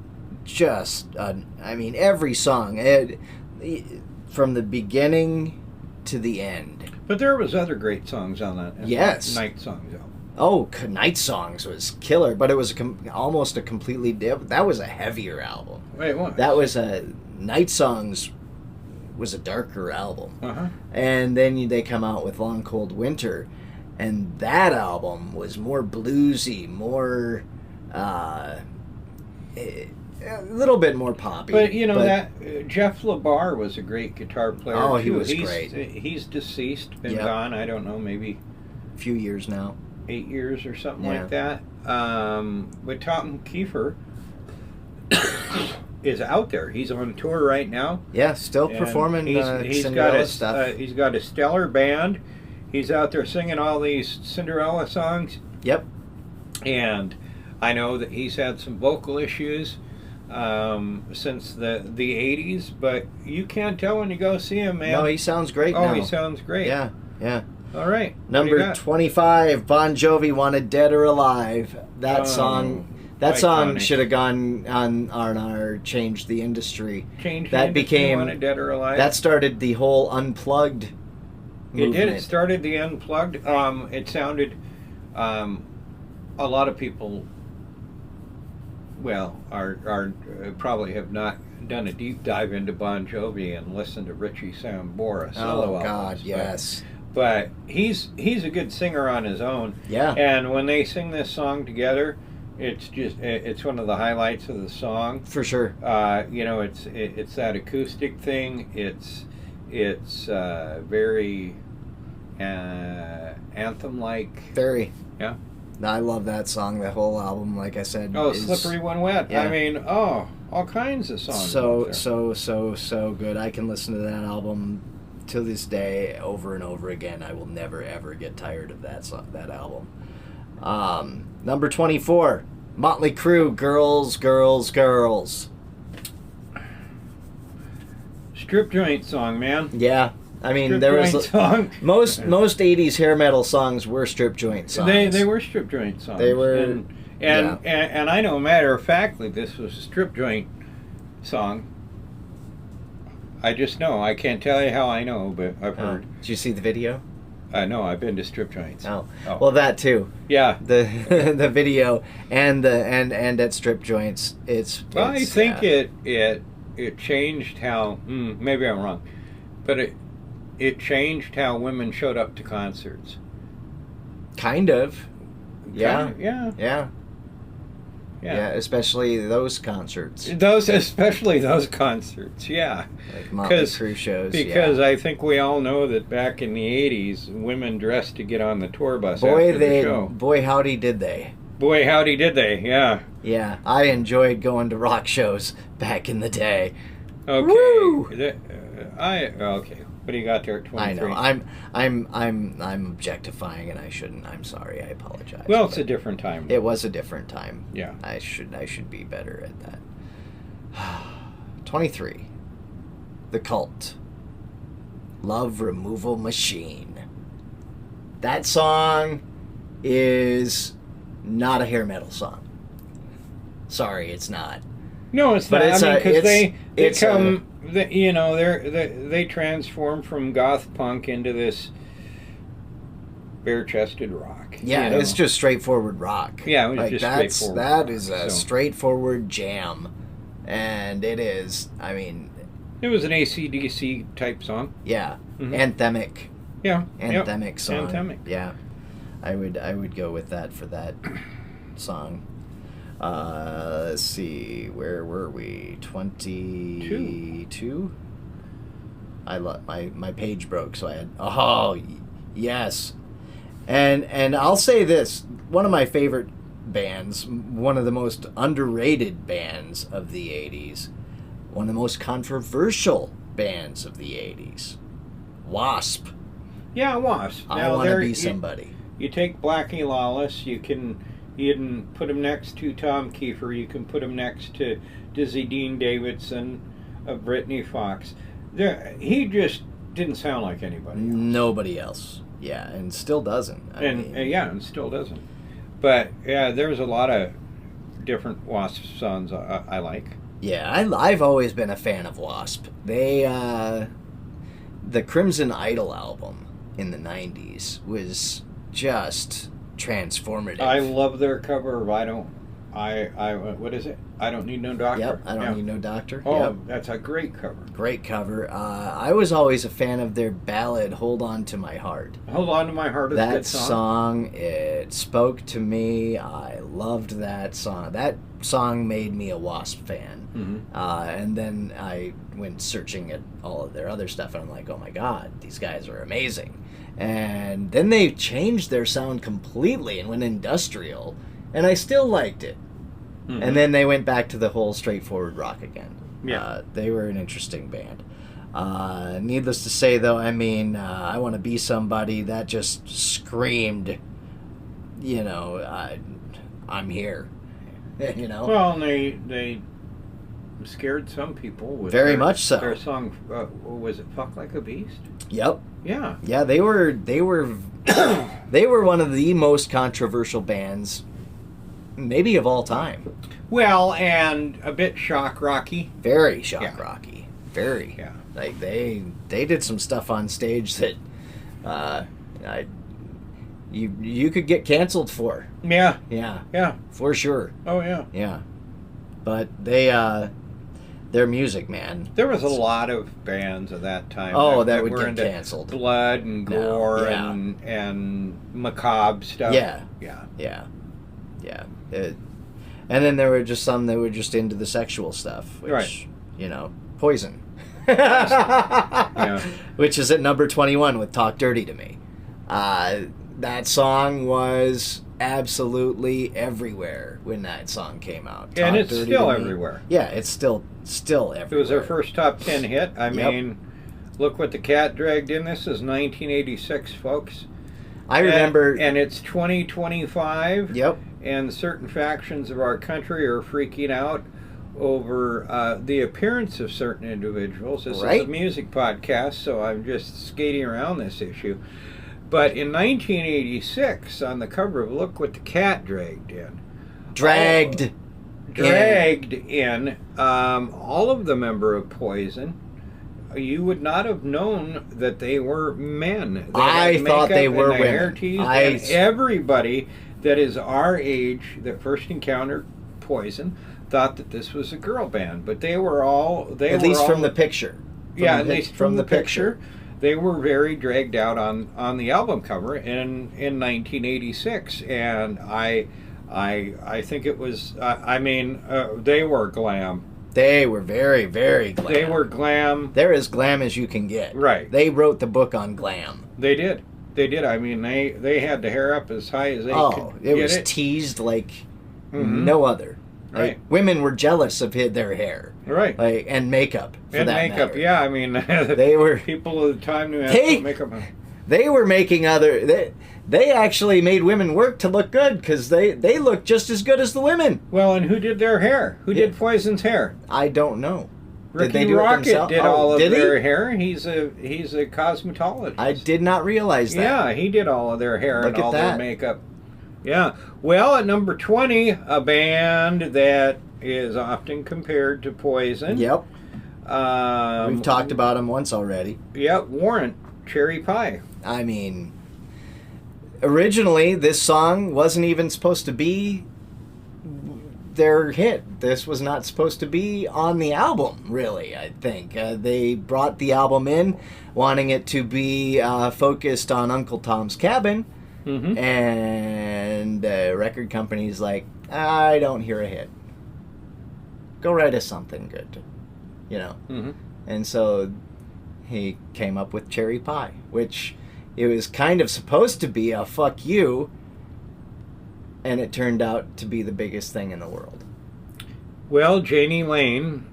Speaker 1: I mean, every song, from the beginning to the end.
Speaker 2: But there was other great songs on that.
Speaker 1: Yes.
Speaker 2: Night Songs album.
Speaker 1: Oh, Night Songs was killer, but it was almost a completely that was a heavier album.
Speaker 2: Wait, what?
Speaker 1: That was Night Songs was a darker album.
Speaker 2: Uh-huh.
Speaker 1: And then they come out with Long Cold Winter, and that album was more bluesy, more a little bit more poppy.
Speaker 2: But that Jeff LaBar was a great guitar player.
Speaker 1: Oh, he
Speaker 2: too.
Speaker 1: was
Speaker 2: He's
Speaker 1: great.
Speaker 2: He's deceased, been
Speaker 1: Yep.
Speaker 2: gone. I don't know, maybe
Speaker 1: a few years now.
Speaker 2: 8 years or something
Speaker 1: Yeah.
Speaker 2: like that. But Tom Kiefer is out there. He's on tour right now.
Speaker 1: Yeah, still
Speaker 2: And
Speaker 1: performing
Speaker 2: he's
Speaker 1: Cinderella
Speaker 2: got a,
Speaker 1: stuff.
Speaker 2: he's got a stellar band. He's out there singing all these Cinderella songs.
Speaker 1: Yep.
Speaker 2: And I know that he's had some vocal issues since the 80s, but you can't tell when you go see him, man.
Speaker 1: No, he sounds great now.
Speaker 2: Oh, he sounds great.
Speaker 1: Yeah, yeah.
Speaker 2: All right.
Speaker 1: Number 25, Bon Jovi, Wanted Dead or Alive. That song
Speaker 2: iconic.
Speaker 1: should have gone on our Change the Industry.
Speaker 2: Change
Speaker 1: that became
Speaker 2: Wanted Dead or Alive.
Speaker 1: That started the whole Unplugged movement.
Speaker 2: It did. It started the Unplugged. It sounded a lot of people are probably have not done a deep dive into Bon Jovi and listened to Richie Sambora solo
Speaker 1: Oh God,
Speaker 2: albums,
Speaker 1: yes.
Speaker 2: But he's a good singer on his own.
Speaker 1: Yeah.
Speaker 2: And when they sing this song together, it's one of the highlights of the song.
Speaker 1: For sure.
Speaker 2: It's that acoustic thing. It's very anthem-like.
Speaker 1: Very.
Speaker 2: Yeah.
Speaker 1: I love that song. The whole album, like I said.
Speaker 2: Oh,
Speaker 1: is
Speaker 2: Slippery When Wet.
Speaker 1: Yeah.
Speaker 2: I mean, all kinds of songs.
Speaker 1: So good. I can listen to that album to this day over and over again. I will never ever get tired of that song, that album. Number 24, Motley Crue, Girls, Girls, Girls.
Speaker 2: Strip joint song, man.
Speaker 1: Yeah. I mean,
Speaker 2: Strip
Speaker 1: there was
Speaker 2: joint song.
Speaker 1: most 80s hair metal songs were strip joint songs.
Speaker 2: They were strip joint songs.
Speaker 1: They were,
Speaker 2: and I know matter of factly this was a strip joint song. I just know. I can't tell you how I know, but I've heard.
Speaker 1: Did you see the video?
Speaker 2: No, I've been to strip joints.
Speaker 1: Oh. Well, that too.
Speaker 2: Yeah.
Speaker 1: The video and at strip joints,
Speaker 2: I think it changed how. Maybe I'm wrong, but it changed how women showed up to concerts.
Speaker 1: Kind of. Yeah.
Speaker 2: Yeah,
Speaker 1: especially those concerts.
Speaker 2: Especially those concerts, yeah.
Speaker 1: Like Motley Crue shows.
Speaker 2: Because I think we all know that back in the 80s, women dressed to get on the tour bus after the show.
Speaker 1: Boy, howdy did they.
Speaker 2: Boy, howdy did they, yeah.
Speaker 1: Yeah, I enjoyed going to rock shows back in the day.
Speaker 2: Okay.
Speaker 1: Woo!
Speaker 2: Okay. What do you got there at 23?
Speaker 1: I know. I'm objectifying, and I shouldn't. I'm sorry. I apologize.
Speaker 2: Well, it's a different time.
Speaker 1: It was a different time.
Speaker 2: Yeah.
Speaker 1: I should be better at that. 23. The Cult. Love Removal Machine. That song is not a hair metal song. Sorry, it's not.
Speaker 2: No, it's
Speaker 1: But
Speaker 2: not.
Speaker 1: it's
Speaker 2: Because
Speaker 1: it's
Speaker 2: they transform from goth punk into this bare-chested rock.
Speaker 1: Yeah, it's just straightforward rock.
Speaker 2: Yeah, it was just straightforward
Speaker 1: That
Speaker 2: rock,
Speaker 1: is a
Speaker 2: so.
Speaker 1: straightforward jam. And it is, I mean...
Speaker 2: It was an AC/DC type song.
Speaker 1: Yeah,
Speaker 2: Mhm.
Speaker 1: anthemic.
Speaker 2: Yeah.
Speaker 1: Anthemic song.
Speaker 2: Anthemic.
Speaker 1: Yeah, I would go with that for that song. Let's see, where were we? 22? My page broke, so I had... Oh, yes. And I'll say this. One of my favorite bands, one of the most underrated bands of the 80s, one of the most controversial bands of the 80s, Wasp.
Speaker 2: Yeah, Wasp.
Speaker 1: I Want to Be Somebody.
Speaker 2: You take Blackie Lawless, you can put him next to Tom Kiefer, you can put him next to Dizzy Dean Davidson, Brittany Fox. He just didn't sound like anybody else.
Speaker 1: Nobody else. Yeah, and still doesn't.
Speaker 2: And still doesn't. But yeah, there's a lot of different Wasp songs I like.
Speaker 1: Yeah, I've always been a fan of Wasp. They, the Crimson Idol album in the 90s was just transformative.
Speaker 2: I love their cover of what is it? I Don't Need No Doctor.
Speaker 1: Yep, I Don't Need No Doctor.
Speaker 2: Oh,
Speaker 1: yep.
Speaker 2: That's a great cover.
Speaker 1: Great cover. I was always a fan of their ballad, Hold On to My Heart.
Speaker 2: Hold On to My Heart is a good song.
Speaker 1: That song, it spoke to me. I loved that song. That song made me a Wasp fan.
Speaker 2: Mm-hmm.
Speaker 1: And then I went searching at all of their other stuff, and I'm like, oh my God, these guys are amazing. And then they changed their sound completely and went industrial, and I still liked it. Mm-hmm. And then they went back to the whole straightforward rock again.
Speaker 2: Yeah.
Speaker 1: They were an interesting band. Needless to say, though, I mean, I Want to Be Somebody, that just screamed, I'm here.
Speaker 2: Well, and they scared some people with
Speaker 1: very much so.
Speaker 2: Their song, was it "Fuck Like a Beast"?
Speaker 1: Yep.
Speaker 2: Yeah.
Speaker 1: Yeah, they were they were one of the most controversial bands, maybe of all time.
Speaker 2: Well, and a bit shock rocky.
Speaker 1: Very shock rocky. Very.
Speaker 2: Yeah.
Speaker 1: Like they did some stuff on stage that you could get canceled for.
Speaker 2: Yeah.
Speaker 1: Yeah.
Speaker 2: Yeah.
Speaker 1: For sure.
Speaker 2: Oh yeah.
Speaker 1: Yeah. But their music, man.
Speaker 2: There was a lot of bands at that time.
Speaker 1: That would
Speaker 2: were
Speaker 1: get
Speaker 2: into
Speaker 1: canceled.
Speaker 2: Blood and gore and macabre stuff.
Speaker 1: Yeah.
Speaker 2: Yeah.
Speaker 1: Yeah. Yeah. And then there were just some that were just into the sexual stuff, which, Poison.
Speaker 2: Yeah.
Speaker 1: Which is at number 21 with Talk Dirty to Me. That song was absolutely everywhere when that song came out.
Speaker 2: And it's still everywhere.
Speaker 1: Yeah, it's still everywhere.
Speaker 2: It was their first top 10 hit. I mean, look what the cat dragged in. This is 1986, folks.
Speaker 1: I remember...
Speaker 2: And it's 2025.
Speaker 1: Yep.
Speaker 2: And certain factions of our country are freaking out over the appearance of certain individuals. This is a music podcast, so I'm just skating around this issue. But in 1986, on the cover of Look What the Cat Dragged In.
Speaker 1: Dragged
Speaker 2: in. All of the member of Poison, you would not have known that they were men.
Speaker 1: I thought they were women.
Speaker 2: And everybody that is our age that first encountered Poison thought that this was a girl band, but they were all...
Speaker 1: At least from the picture.
Speaker 2: At least from the picture. They were very dragged out on the album cover in 1986, and I think it was. They were glam.
Speaker 1: They were very, very glam.
Speaker 2: They were glam.
Speaker 1: They're as glam as you can get.
Speaker 2: Right.
Speaker 1: They wrote the book on glam.
Speaker 2: They did. I mean, they had the hair up as high as they could.
Speaker 1: Oh, it was teased like no other.
Speaker 2: Right.
Speaker 1: Women were jealous of their hair.
Speaker 2: Right.
Speaker 1: And makeup.
Speaker 2: And makeup,
Speaker 1: matter.
Speaker 2: yeah. I mean,
Speaker 1: they were
Speaker 2: people of the time knew how to put makeup on.
Speaker 1: They were making they actually made women work to look good because they looked just as good as the women.
Speaker 2: Well, and who did their hair? Who did Poison's hair?
Speaker 1: I don't know.
Speaker 2: Ricky Rocket did all of their hair. He's a cosmetologist.
Speaker 1: I did not realize that.
Speaker 2: Yeah, he did all of their hair and all their makeup. Yeah. Well, at number 20, a band that is often compared to Poison.
Speaker 1: Yep. We've talked about them once already.
Speaker 2: Yep, Warrant, Cherry Pie.
Speaker 1: I mean, originally this song wasn't even supposed to be their hit. This was not supposed to be on the album, really, I think. They brought the album in wanting it to be focused on Uncle Tom's Cabin. Mm-hmm. And record companies like, I don't hear a hit. Go write us something good, you know.
Speaker 2: Mm-hmm.
Speaker 1: And so he came up with Cherry Pie, which it was kind of supposed to be a fuck you, and it turned out to be the biggest thing in the world.
Speaker 2: Well, Janie Lane,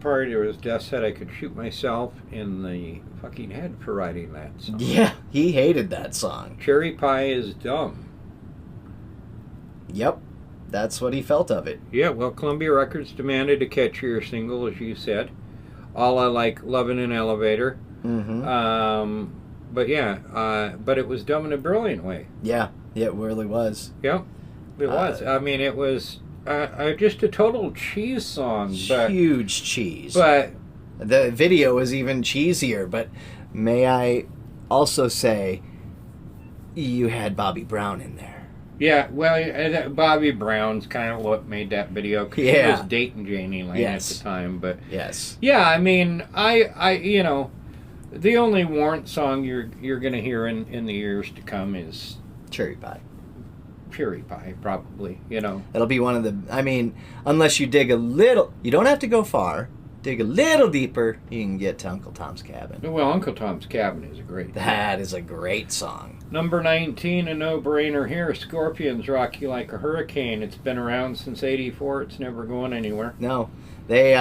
Speaker 2: prior to his death, said I could shoot myself in the fucking head for writing that song.
Speaker 1: Yeah, he hated that song.
Speaker 2: Cherry Pie is dumb.
Speaker 1: Yep, that's what he felt of it.
Speaker 2: Yeah, well, Columbia Records demanded a catchier single, as you said. All I Like Lovin' an Elevator.
Speaker 1: Mm-hmm.
Speaker 2: But yeah, but it was done in a brilliant way.
Speaker 1: Yeah, it really was.
Speaker 2: Yeah, it was. I mean, it was just a total cheese song. But,
Speaker 1: huge cheese.
Speaker 2: But
Speaker 1: the video was even cheesier. But may I also say, you had Bobby Brown in there.
Speaker 2: yeah, well, Bobby Brown's kind of what made that video. 'Cause
Speaker 1: Yeah.
Speaker 2: She was dating Janie Lane
Speaker 1: Yes.
Speaker 2: at the time. But
Speaker 1: Yes.
Speaker 2: yeah, I mean, I you know, the only Warrant song you're going to hear in the years to come is
Speaker 1: Cherry Pie.
Speaker 2: Cherry Pie, probably, you know.
Speaker 1: It'll be one of the, I mean, unless you dig a little, you don't have to go far. Dig a little deeper, you can get to Uncle Tom's Cabin.
Speaker 2: Well, Uncle Tom's Cabin is a great
Speaker 1: That is a great song.
Speaker 2: Number 19, a no-brainer here, Scorpions, Rock You Like a Hurricane. It's been around since '84. It's never going anywhere.
Speaker 1: No, they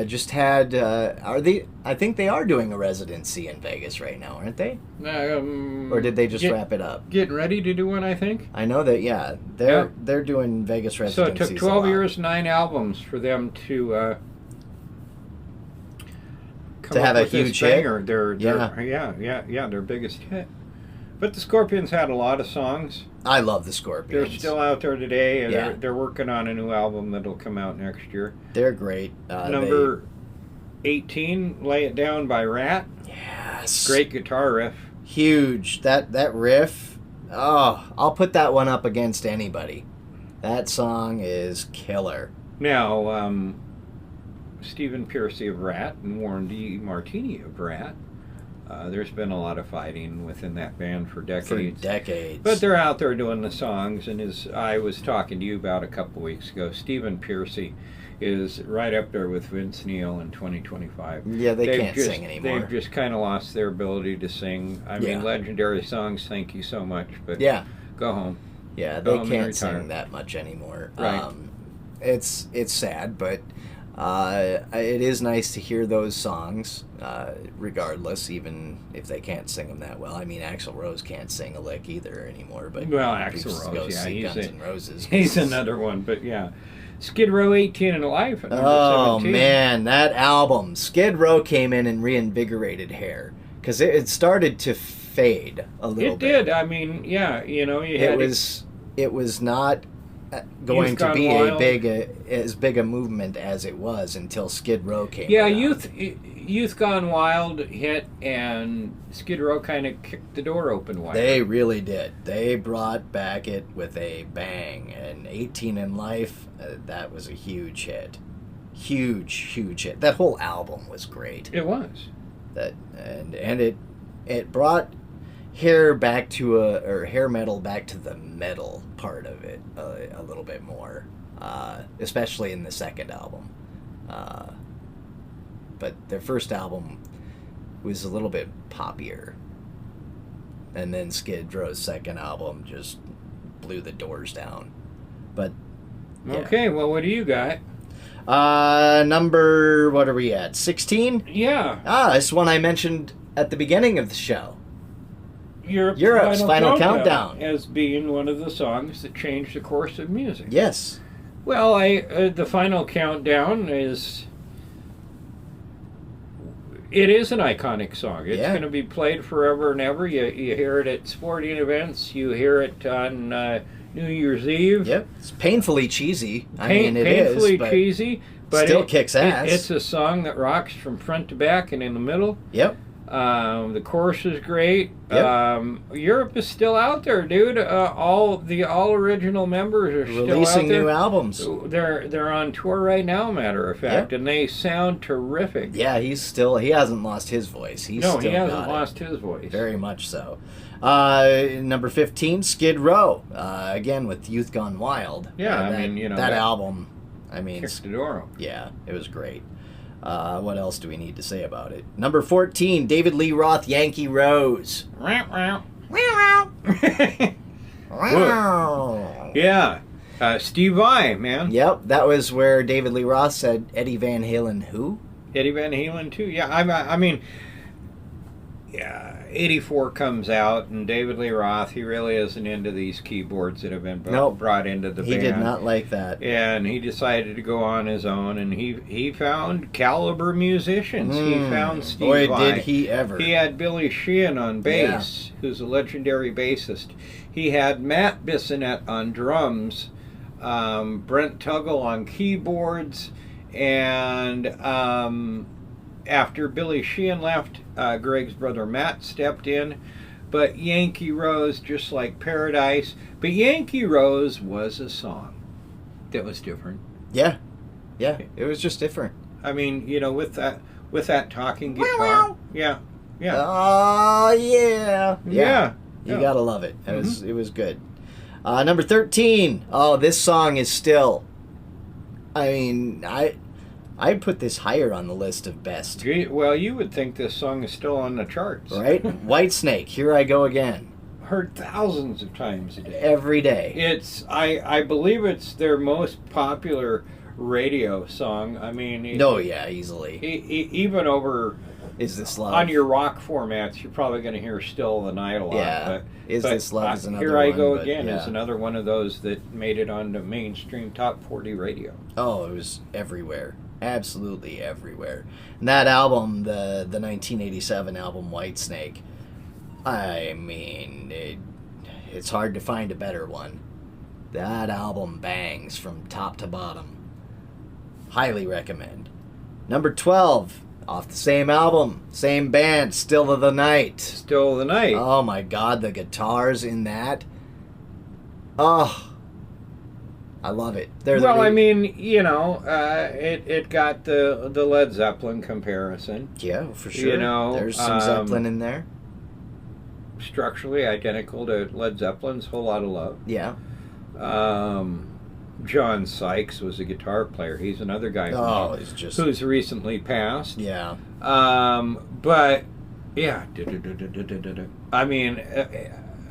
Speaker 1: just had, I think they are doing a residency in Vegas right now, aren't they? Or did they just wrap it up?
Speaker 2: Getting ready to do one, I think.
Speaker 1: I know that, yeah. They're doing Vegas
Speaker 2: So it
Speaker 1: residencies.
Speaker 2: took 12 years, 9 albums for them to come
Speaker 1: have
Speaker 2: up
Speaker 1: a
Speaker 2: with this
Speaker 1: huge hit.
Speaker 2: banger. Their biggest hit. But the Scorpions had a lot of songs.
Speaker 1: I love the
Speaker 2: They're
Speaker 1: Scorpions.
Speaker 2: still out there today, and
Speaker 1: Yeah.
Speaker 2: they're working on a new album that'll come out next year.
Speaker 1: They're great.
Speaker 2: Number 18, Lay It Down by Rat.
Speaker 1: Yes.
Speaker 2: Great guitar riff.
Speaker 1: Huge. That riff. Oh, I'll put that one up against anybody. That song is killer.
Speaker 2: Now, Stephen Pearcy of Rat and Warren D. Martini of Rat. There's been a lot of fighting within that band for decades. But they're out there doing the songs, and as I was talking to you about a couple weeks ago, Stephen Pearcy is right up there with Vince Neil in 2025.
Speaker 1: Yeah, they can't sing anymore.
Speaker 2: They've just kind of lost their ability to sing. I mean, legendary songs, thank you so much, but go home.
Speaker 1: Yeah,
Speaker 2: Go
Speaker 1: they
Speaker 2: home and
Speaker 1: can't
Speaker 2: retire.
Speaker 1: sing that much anymore.
Speaker 2: Right.
Speaker 1: It's sad, but it is nice to hear those songs, regardless, even if they can't sing them that well. I mean, Axl Rose can't sing a lick either anymore. But
Speaker 2: Well,
Speaker 1: we
Speaker 2: Axl
Speaker 1: just
Speaker 2: Rose,
Speaker 1: go
Speaker 2: yeah,
Speaker 1: see Guns N' Roses.
Speaker 2: he's another one, but yeah. Skid Row 18 and Alive at number
Speaker 1: Oh
Speaker 2: 17.
Speaker 1: man, that album! Skid Row came in and reinvigorated hair because it started to fade a little bit.
Speaker 2: It did. I mean, yeah, you know, you had
Speaker 1: It was not going
Speaker 2: Youth
Speaker 1: to
Speaker 2: Gone
Speaker 1: be
Speaker 2: Wild.
Speaker 1: as big a movement as it was until Skid Row came.
Speaker 2: Yeah,
Speaker 1: around.
Speaker 2: Youth Gone Wild hit, and Skid Row kind of kicked the door open wide.
Speaker 1: They really did. They brought back it with a bang. And 18 in Life, that was a huge hit. Huge hit. That whole album was great.
Speaker 2: It was.
Speaker 1: And it brought hair back to hair metal back to the metal part of it a little bit more, especially in the second album. But their first album was a little bit poppier, and then Skid Row's second album just blew the doors down. But yeah.
Speaker 2: Okay, well, what do you got?
Speaker 1: Number, what are we at? 16?
Speaker 2: Yeah.
Speaker 1: This one I mentioned at the beginning of the show.
Speaker 2: Europe's
Speaker 1: Final Countdown
Speaker 2: as being one of the songs that changed the course of music.
Speaker 1: Yes.
Speaker 2: Well, the Final Countdown is... It is an iconic song. It's going to be played forever and ever. You hear it at sporting events. You hear it on New Year's Eve.
Speaker 1: Yep. It's painfully cheesy. It
Speaker 2: painfully
Speaker 1: is,
Speaker 2: cheesy, but
Speaker 1: still kicks ass.
Speaker 2: It's a song that rocks from front to back and in the middle.
Speaker 1: Yep.
Speaker 2: The chorus is great.
Speaker 1: Yep.
Speaker 2: Europe is still out there, dude. All original members are still
Speaker 1: Releasing
Speaker 2: out there.
Speaker 1: new albums.
Speaker 2: They're on tour right now, matter of fact, and they sound terrific.
Speaker 1: Yeah, he hasn't lost his voice. He hasn't
Speaker 2: lost his voice.
Speaker 1: Very much so. Number 15, Skid Row. Again with Youth Gone Wild.
Speaker 2: Yeah,
Speaker 1: that album.
Speaker 2: Kicked the door.
Speaker 1: Yeah, it was great. What else do we need to say about it? Number 14, David Lee Roth, Yankee Rose.
Speaker 2: Yeah. Steve Vai, man.
Speaker 1: Yep, that was where David Lee Roth said Eddie Van Halen who?
Speaker 2: Eddie Van Halen too. Yeah, I mean, 84 comes out, and David Lee Roth, he really isn't into these keyboards that have been brought into the band.
Speaker 1: He did not like that.
Speaker 2: And he decided to go on his own, and he found caliber musicians. He found Steve Vai.
Speaker 1: Boy, did he ever.
Speaker 2: He had Billy Sheehan on bass, who's a legendary bassist. He had Matt Bissonette on drums, Brent Tuggle on keyboards, and after Billy Sheehan left, Greg's brother Matt stepped in. But Yankee Rose, just like Paradise, but Yankee Rose was a song that was different.
Speaker 1: Yeah, it was just different.
Speaker 2: I mean, with that talking guitar. Yeah.
Speaker 1: Oh yeah. You
Speaker 2: Yeah.
Speaker 1: gotta love it. It was good. Number 13. Oh, this song is still. I mean, I'd put this higher on the list of best.
Speaker 2: Well, you would think this song is still on the charts.
Speaker 1: Right? Whitesnake, Here I Go Again.
Speaker 2: Heard thousands of times a day.
Speaker 1: Every day.
Speaker 2: It's I believe it's their most popular radio song. I mean,
Speaker 1: easily.
Speaker 2: Even over
Speaker 1: Is This Love?
Speaker 2: on your rock formats, you're probably going to hear Still the Night a lot.
Speaker 1: Yeah. Is This Love is another
Speaker 2: Here I
Speaker 1: one,
Speaker 2: Go
Speaker 1: but
Speaker 2: Again
Speaker 1: yeah.
Speaker 2: is another one of those that made it onto mainstream top 40 radio.
Speaker 1: Oh, it was everywhere. Absolutely everywhere. And that album, the 1987 album Whitesnake, I mean, it's hard to find a better one. That album bangs from top to bottom. Highly recommend. Number 12, off the same album, same band, Still of the Night.
Speaker 2: Still the Night.
Speaker 1: Oh my God, the guitars in that. Oh, I love it.
Speaker 2: I mean, it got the Led Zeppelin comparison.
Speaker 1: Yeah, for sure. There's some Zeppelin in there.
Speaker 2: Structurally identical to Led Zeppelin's Whole Lotta Love.
Speaker 1: Yeah.
Speaker 2: John Sykes was a guitar player. He's another guy who's recently passed.
Speaker 1: Yeah.
Speaker 2: But yeah, I mean,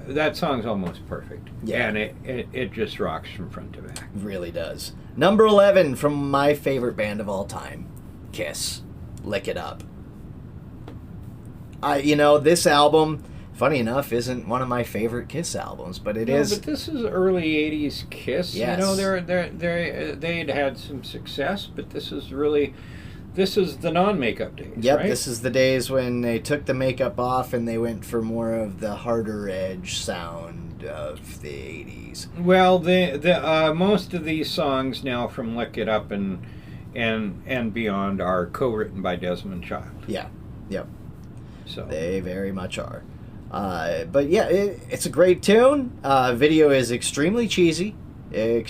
Speaker 2: that song's almost perfect.
Speaker 1: Yeah.
Speaker 2: And it just rocks from front to back.
Speaker 1: It really does. Number 11 from my favorite band of all time, Kiss. Lick It Up. This album, funny enough, isn't one of my favorite Kiss albums, but it is.
Speaker 2: But this is early '80s Kiss.
Speaker 1: Yes.
Speaker 2: They'd had some success, but this is the non-makeup days.
Speaker 1: Yep,
Speaker 2: right?
Speaker 1: This is the days when they took the makeup off and they went for more of the harder edge sound of the 80s.
Speaker 2: Well, the most of these songs now from Lick It Up and beyond are co-written by Desmond Child.
Speaker 1: Yeah. Yep.
Speaker 2: So
Speaker 1: they very much are. But yeah, it's a great tune. Video is extremely cheesy. But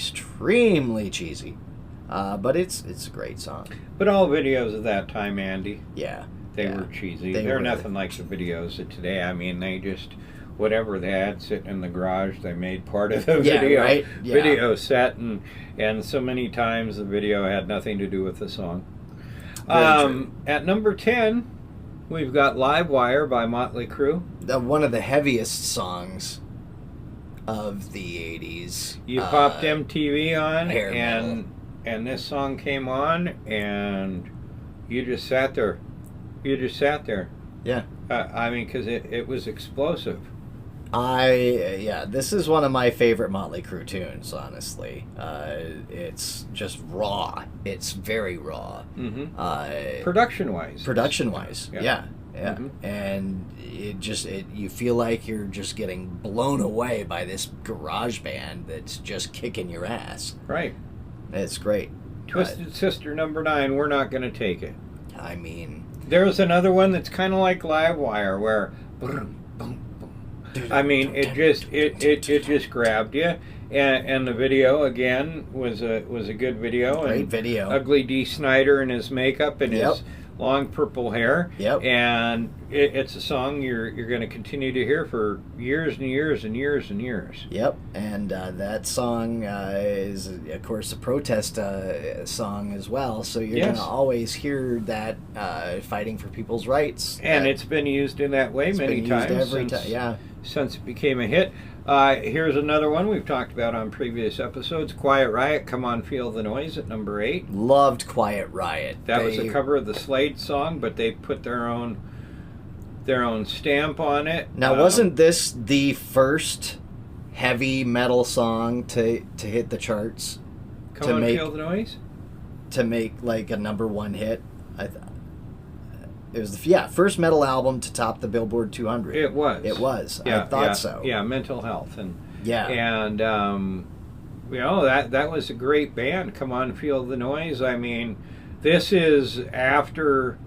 Speaker 1: it's a great song.
Speaker 2: But all videos of that time, Andy,
Speaker 1: yeah,
Speaker 2: they were cheesy.
Speaker 1: They
Speaker 2: They're
Speaker 1: were.
Speaker 2: nothing like the videos of today. I mean, they just whatever they had sitting in the garage, they made part of the video set, and so many times the video had nothing to do with the song. At number 10, we've got Live Wire by Motley Crue.
Speaker 1: One of the heaviest songs of the 80s.
Speaker 2: You popped MTV on,
Speaker 1: Hair metal.
Speaker 2: and this song came on, and you just sat there.
Speaker 1: Yeah.
Speaker 2: I mean, because it was explosive.
Speaker 1: This is one of my favorite Motley Crue tunes, honestly. It's just raw. It's very raw.
Speaker 2: Mm-hmm. Production-wise.
Speaker 1: Yeah.
Speaker 2: Mm-hmm.
Speaker 1: And you feel like you're just getting blown away by this garage band that's just kicking your ass.
Speaker 2: Right.
Speaker 1: It's great.
Speaker 2: Twisted Sister number 9, We're Not Gonna Take It.
Speaker 1: I mean,
Speaker 2: There's another one that's kind of like Livewire, where, boom, boom, boom. I mean, it just grabbed you. And the video again was a good video.
Speaker 1: Great
Speaker 2: and
Speaker 1: video.
Speaker 2: Ugly D. Snyder and his makeup and his long purple hair.
Speaker 1: Yep.
Speaker 2: And it's a song you're going to continue to hear for years and years and years and years.
Speaker 1: Yep. And that song is, of course, a protest song as well. So you're going to always hear that fighting for people's rights.
Speaker 2: And it's been used in that way many times since it became a hit. Here's another one we've talked about on previous episodes. Quiet Riot, Come On Feel the Noise at number 8.
Speaker 1: Loved Quiet Riot.
Speaker 2: That was a cover of the Slade song, but they put their own stamp on it.
Speaker 1: Now, wasn't this the first heavy metal song to hit the charts?
Speaker 2: Come On Feel the Noise?
Speaker 1: To make like a number 1 hit? It was the first metal album to top the Billboard 200.
Speaker 2: It was.
Speaker 1: I thought so.
Speaker 2: Yeah, Mental Health and
Speaker 1: and
Speaker 2: that was a great band. Come On, Feel the Noise. I mean, this is after,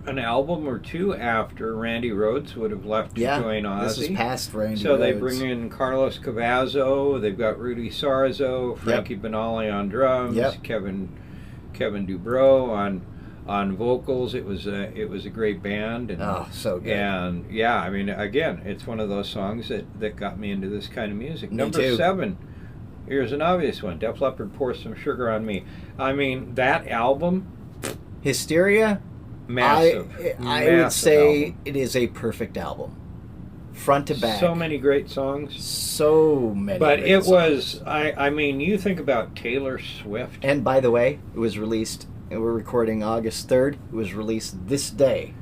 Speaker 2: an album or two after Randy Rhoads would have left to join Ozzy.
Speaker 1: This is past Randy Rhoads.
Speaker 2: So they bring in Carlos Cavazo. They've got Rudy Sarzo, Frankie Benali on drums, Kevin Dubrow on vocals. It was a great band. And,
Speaker 1: so good.
Speaker 2: And I mean, again, it's one of those songs that got me into this kind of music.
Speaker 1: Me
Speaker 2: Number
Speaker 1: too.
Speaker 2: 7, here's an obvious one. Def Leppard, Pour Some Sugar on Me. I mean, that album,
Speaker 1: Hysteria,
Speaker 2: massive.
Speaker 1: I would say it is a perfect album, front to back.
Speaker 2: So many great songs.
Speaker 1: So many.
Speaker 2: But
Speaker 1: great
Speaker 2: it
Speaker 1: songs.
Speaker 2: was. I mean, you think about Taylor Swift.
Speaker 1: And by the way, it was released. We're recording August 3rd. It was released this day,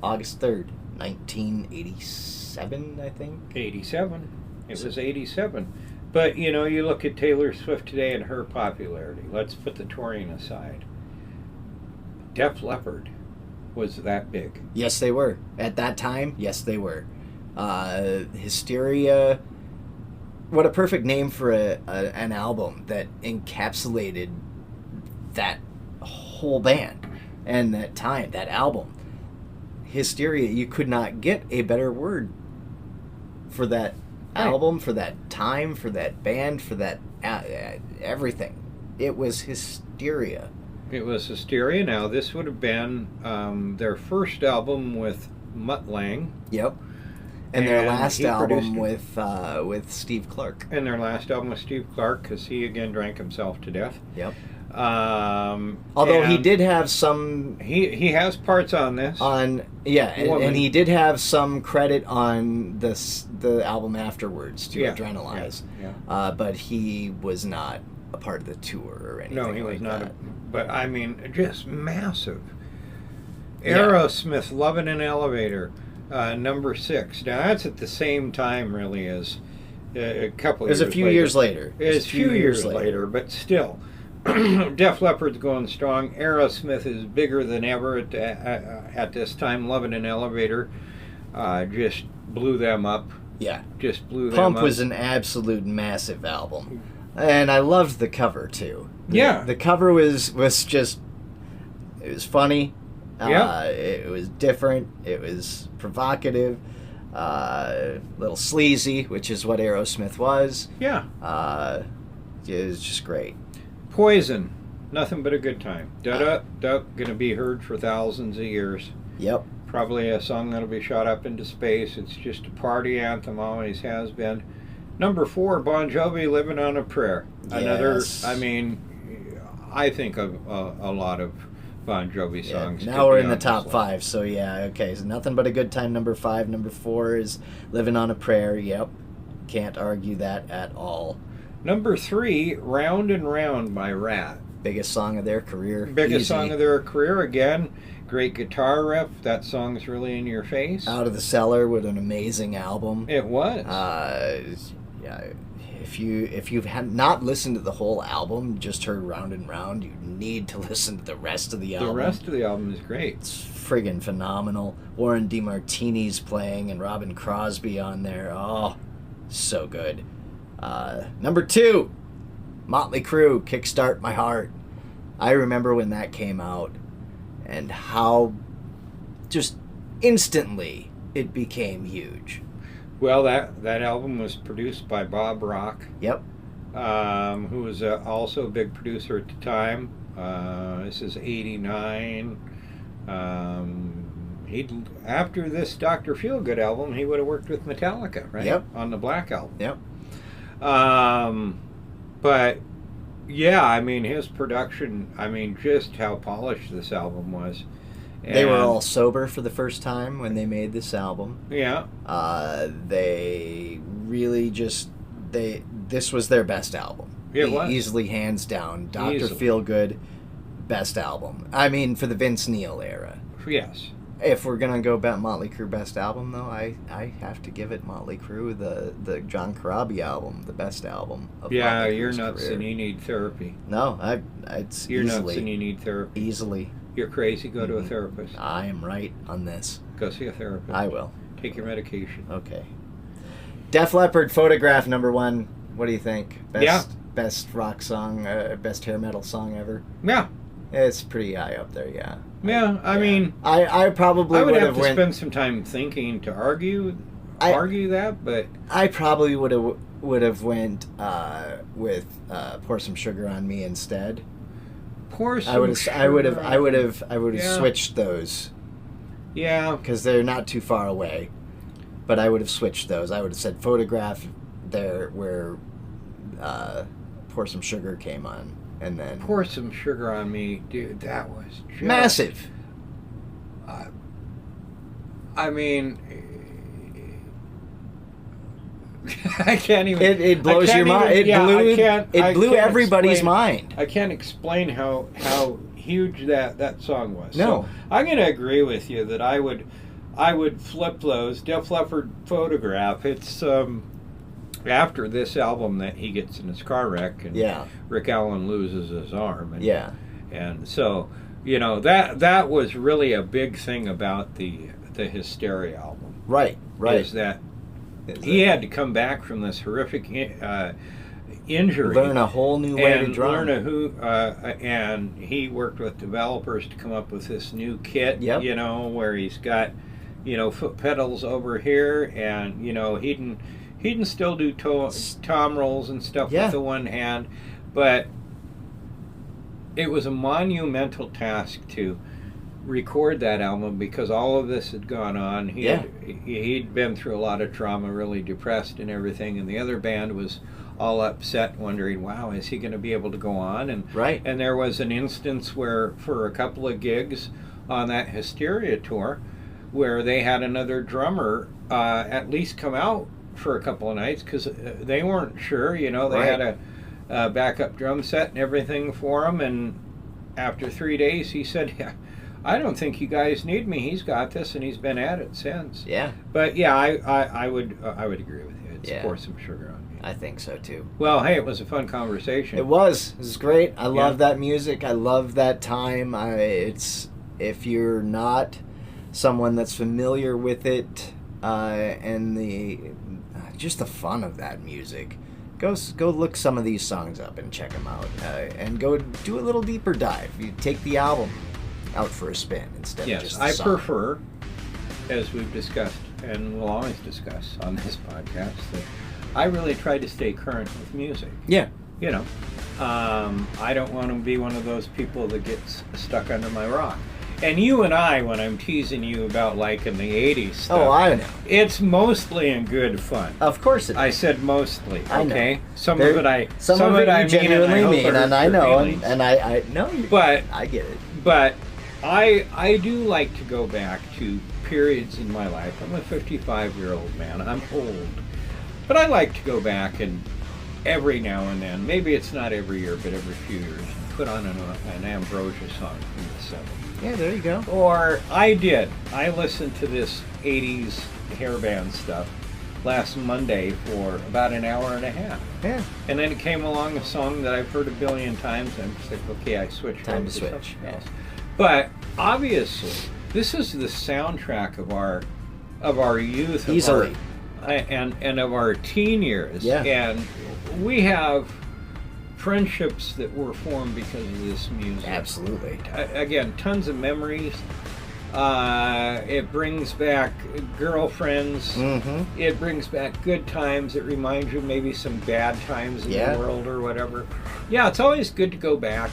Speaker 1: August 3rd, 1987, I think.
Speaker 2: 87. It was 87. But, you look at Taylor Swift today and her popularity. Let's put the touring aside. Def Leppard was that big.
Speaker 1: Yes, they were. At that time, yes, they were. Hysteria. What a perfect name for an album that encapsulated that whole band and that time, that album. Hysteria, you could not get a better word for that album, for that time, for that band, for that everything. It was Hysteria.
Speaker 2: It was Hysteria. Now, this would have been their first album with Mutt Lange.
Speaker 1: Yep. And their last album with Steve Clark.
Speaker 2: And their last album with Steve Clark, because he again drank himself to death.
Speaker 1: Yep. Although he did have some...
Speaker 2: He has parts on this.
Speaker 1: And he did have some credit on the album afterwards to Adrenalize.
Speaker 2: Yeah.
Speaker 1: But he was not a part of the tour or anything.
Speaker 2: No, he was not.
Speaker 1: That.
Speaker 2: But I mean, just massive. Aerosmith, Love in an Elevator, number 6. Now that's at the same time, really, as a couple.
Speaker 1: It was a few years later.
Speaker 2: It's a few years later, but still, Def Leppard's going strong. Aerosmith is bigger than ever at this time. Love in an Elevator just blew them up.
Speaker 1: Yeah,
Speaker 2: just blew them up.
Speaker 1: Pump was an absolute massive album. And I loved the cover too. The cover was just, it was funny. It was different. It was provocative. A little sleazy, which is what Aerosmith was.
Speaker 2: Yeah.
Speaker 1: It was just great.
Speaker 2: Poison, Nothing But a Good Time. Gonna be heard for thousands of years.
Speaker 1: Yep.
Speaker 2: Probably a song that'll be shot up into space. It's just a party anthem, always has been. Number 4, Bon Jovi, Living on a Prayer. Another, I mean, I think of a lot of Bon Jovi songs.
Speaker 1: Now we're in the top 5, so okay. So Nothing But a Good Time, number 5. Number 4 is Living on a Prayer. Yep. Can't argue that at all.
Speaker 2: Number 3, Round and Round by Rat.
Speaker 1: Biggest song of their career.
Speaker 2: Biggest song of their career, again. Great guitar riff. That song's really in your face.
Speaker 1: Out of the Cellar with an amazing album.
Speaker 2: It was.
Speaker 1: If you've not listened to the whole album, just heard Round and Round, you need to listen to the rest of the album.
Speaker 2: The rest of the album is great.
Speaker 1: It's friggin' phenomenal. Warren DeMartini's playing and Robin Crosby on there. Oh, so good. Number 2, Motley Crue, Kickstart My Heart. I remember when that came out and how just instantly it became huge.
Speaker 2: Well, that album was produced by Bob Rock.
Speaker 1: Yep.
Speaker 2: Who was also a big producer at the time. This is 89. After this Dr. Feelgood album, he would have worked with Metallica, right?
Speaker 1: Yep.
Speaker 2: On the Black Album.
Speaker 1: Yep.
Speaker 2: But yeah, I mean, his production, I mean, just how polished this album was.
Speaker 1: They were all sober for the first time when they made this album.
Speaker 2: Yeah.
Speaker 1: They really just this was their best album.
Speaker 2: It was
Speaker 1: easily, hands down. Dr.
Speaker 2: Easily.
Speaker 1: Feelgood, best album. I mean, for the Vince Neil era.
Speaker 2: Yes.
Speaker 1: If we're gonna go about Motley Crue best album, though, I have to give it Motley Crue, the John Corabi album, the best album of
Speaker 2: Yeah,
Speaker 1: Motley
Speaker 2: you're
Speaker 1: Crue's
Speaker 2: nuts
Speaker 1: career.
Speaker 2: and you need therapy.
Speaker 1: No, it's
Speaker 2: You're
Speaker 1: easily,
Speaker 2: nuts and you need therapy.
Speaker 1: easily.
Speaker 2: You're crazy, go to a therapist.
Speaker 1: I am right on this.
Speaker 2: Go see a therapist.
Speaker 1: I will.
Speaker 2: Take your medication.
Speaker 1: Okay. Def Leppard, Photograph, number 1. What do you think? Best rock song, best hair metal song ever?
Speaker 2: Yeah.
Speaker 1: It's pretty high up there, yeah.
Speaker 2: Yeah, I mean,
Speaker 1: I probably
Speaker 2: I would
Speaker 1: would
Speaker 2: have to
Speaker 1: went.
Speaker 2: spend some time thinking to argue that, but
Speaker 1: I probably would have went with Pour Some Sugar on Me instead.
Speaker 2: pour some
Speaker 1: I would have
Speaker 2: Yeah.
Speaker 1: switched those
Speaker 2: Yeah.
Speaker 1: because they're not too far away. But I would have switched those. I would have said Photograph there where Pour Some Sugar came on, and then
Speaker 2: Pour Some Sugar on Me, dude. That was just,
Speaker 1: massive.
Speaker 2: I mean, I can't even.
Speaker 1: It blows your mind. It blew everybody's mind.
Speaker 2: I can't explain how huge that song was.
Speaker 1: No.
Speaker 2: So I'm going to agree with you that I would flip those. Def Leppard Photograph. It's after this album that he gets in his car wreck and Rick Allen loses his arm. And, and so that was really a big thing about the Hysteria album.
Speaker 1: Right.
Speaker 2: Is that he had to come back from this horrific injury,
Speaker 1: learn a whole new way to drum,
Speaker 2: and he worked with developers to come up with this new kit. Where he's got foot pedals over here, and he can still do tom rolls and stuff with the one hand, but it was a monumental task to record that album because all of this had gone on. He'd been through a lot of trauma, really depressed and everything, and the other band was all upset, wondering, wow, is he going to be able to go on? And and there was an instance where for a couple of gigs on that Hysteria tour where they had another drummer at least come out for a couple of nights because they weren't sure, they had a backup drum set and everything for him, and after 3 days he said, I don't think you guys need me. He's got this, and he's been at it since. Yeah. But yeah, I would agree with you. It's Pour Some Sugar on Me.
Speaker 1: I think so too.
Speaker 2: Well, hey, it was a fun conversation.
Speaker 1: It was. It was great. I love that music. I love that time. It's if you're not someone that's familiar with it and just the fun of that music, go look some of these songs up and check them out, and go do a little deeper dive. You take the album out for a spin instead of just the song.
Speaker 2: I prefer, as we've discussed and will always discuss on this podcast, that I really try to stay current with music.
Speaker 1: Yeah.
Speaker 2: I don't want to be one of those people that gets stuck under my rock. And you and I, when I'm teasing you about liking the 80s stuff,
Speaker 1: oh, I know.
Speaker 2: It's mostly in good fun.
Speaker 1: Of course it is.
Speaker 2: I said mostly, okay?
Speaker 1: I know.
Speaker 2: Some of it I
Speaker 1: genuinely mean, and I know, and I know you.
Speaker 2: But
Speaker 1: I get it.
Speaker 2: But I do like to go back to periods in my life. I'm a 55-year-old man. I'm old. But I like to go back and every now and then, maybe it's not every year, but every few years, and put on an Ambrosia song from the 70s.
Speaker 1: Yeah, there you go.
Speaker 2: Or I listened to this 80s hairband stuff last Monday for about an hour and a half.
Speaker 1: Yeah.
Speaker 2: And then it came along a song that I've heard a billion times, and I'm just like, okay, I switched.
Speaker 1: Time to switch. Yeah.
Speaker 2: But obviously, this is the soundtrack of our youth,
Speaker 1: easily,
Speaker 2: and of our teen years.
Speaker 1: Yeah.
Speaker 2: And we have friendships that were formed because of this music.
Speaker 1: Absolutely.
Speaker 2: Again, tons of memories. It brings back girlfriends.
Speaker 1: Mm-hmm.
Speaker 2: It brings back good times. It reminds you maybe some bad times in the world or whatever. Yeah, it's always good to go back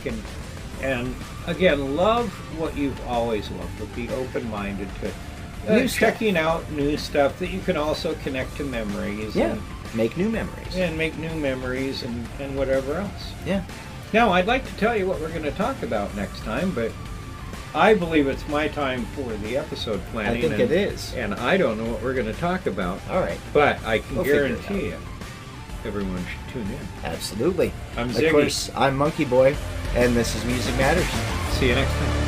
Speaker 2: and again, love what you've always loved, but be open-minded to checking out new stuff that you can also connect to memories.
Speaker 1: Yeah, make new memories.
Speaker 2: And make new memories and whatever else.
Speaker 1: Yeah.
Speaker 2: Now, I'd like to tell you what we're going to talk about next time, but I believe it's my time for the episode planning.
Speaker 1: I think it is.
Speaker 2: And I don't know what we're going to talk about.
Speaker 1: All right.
Speaker 2: But I can guarantee you, everyone should tune in.
Speaker 1: Absolutely.
Speaker 2: I'm Ziggy.
Speaker 1: Of course, I'm MonkeyBoy, and this is Music Matters.
Speaker 2: See you next time.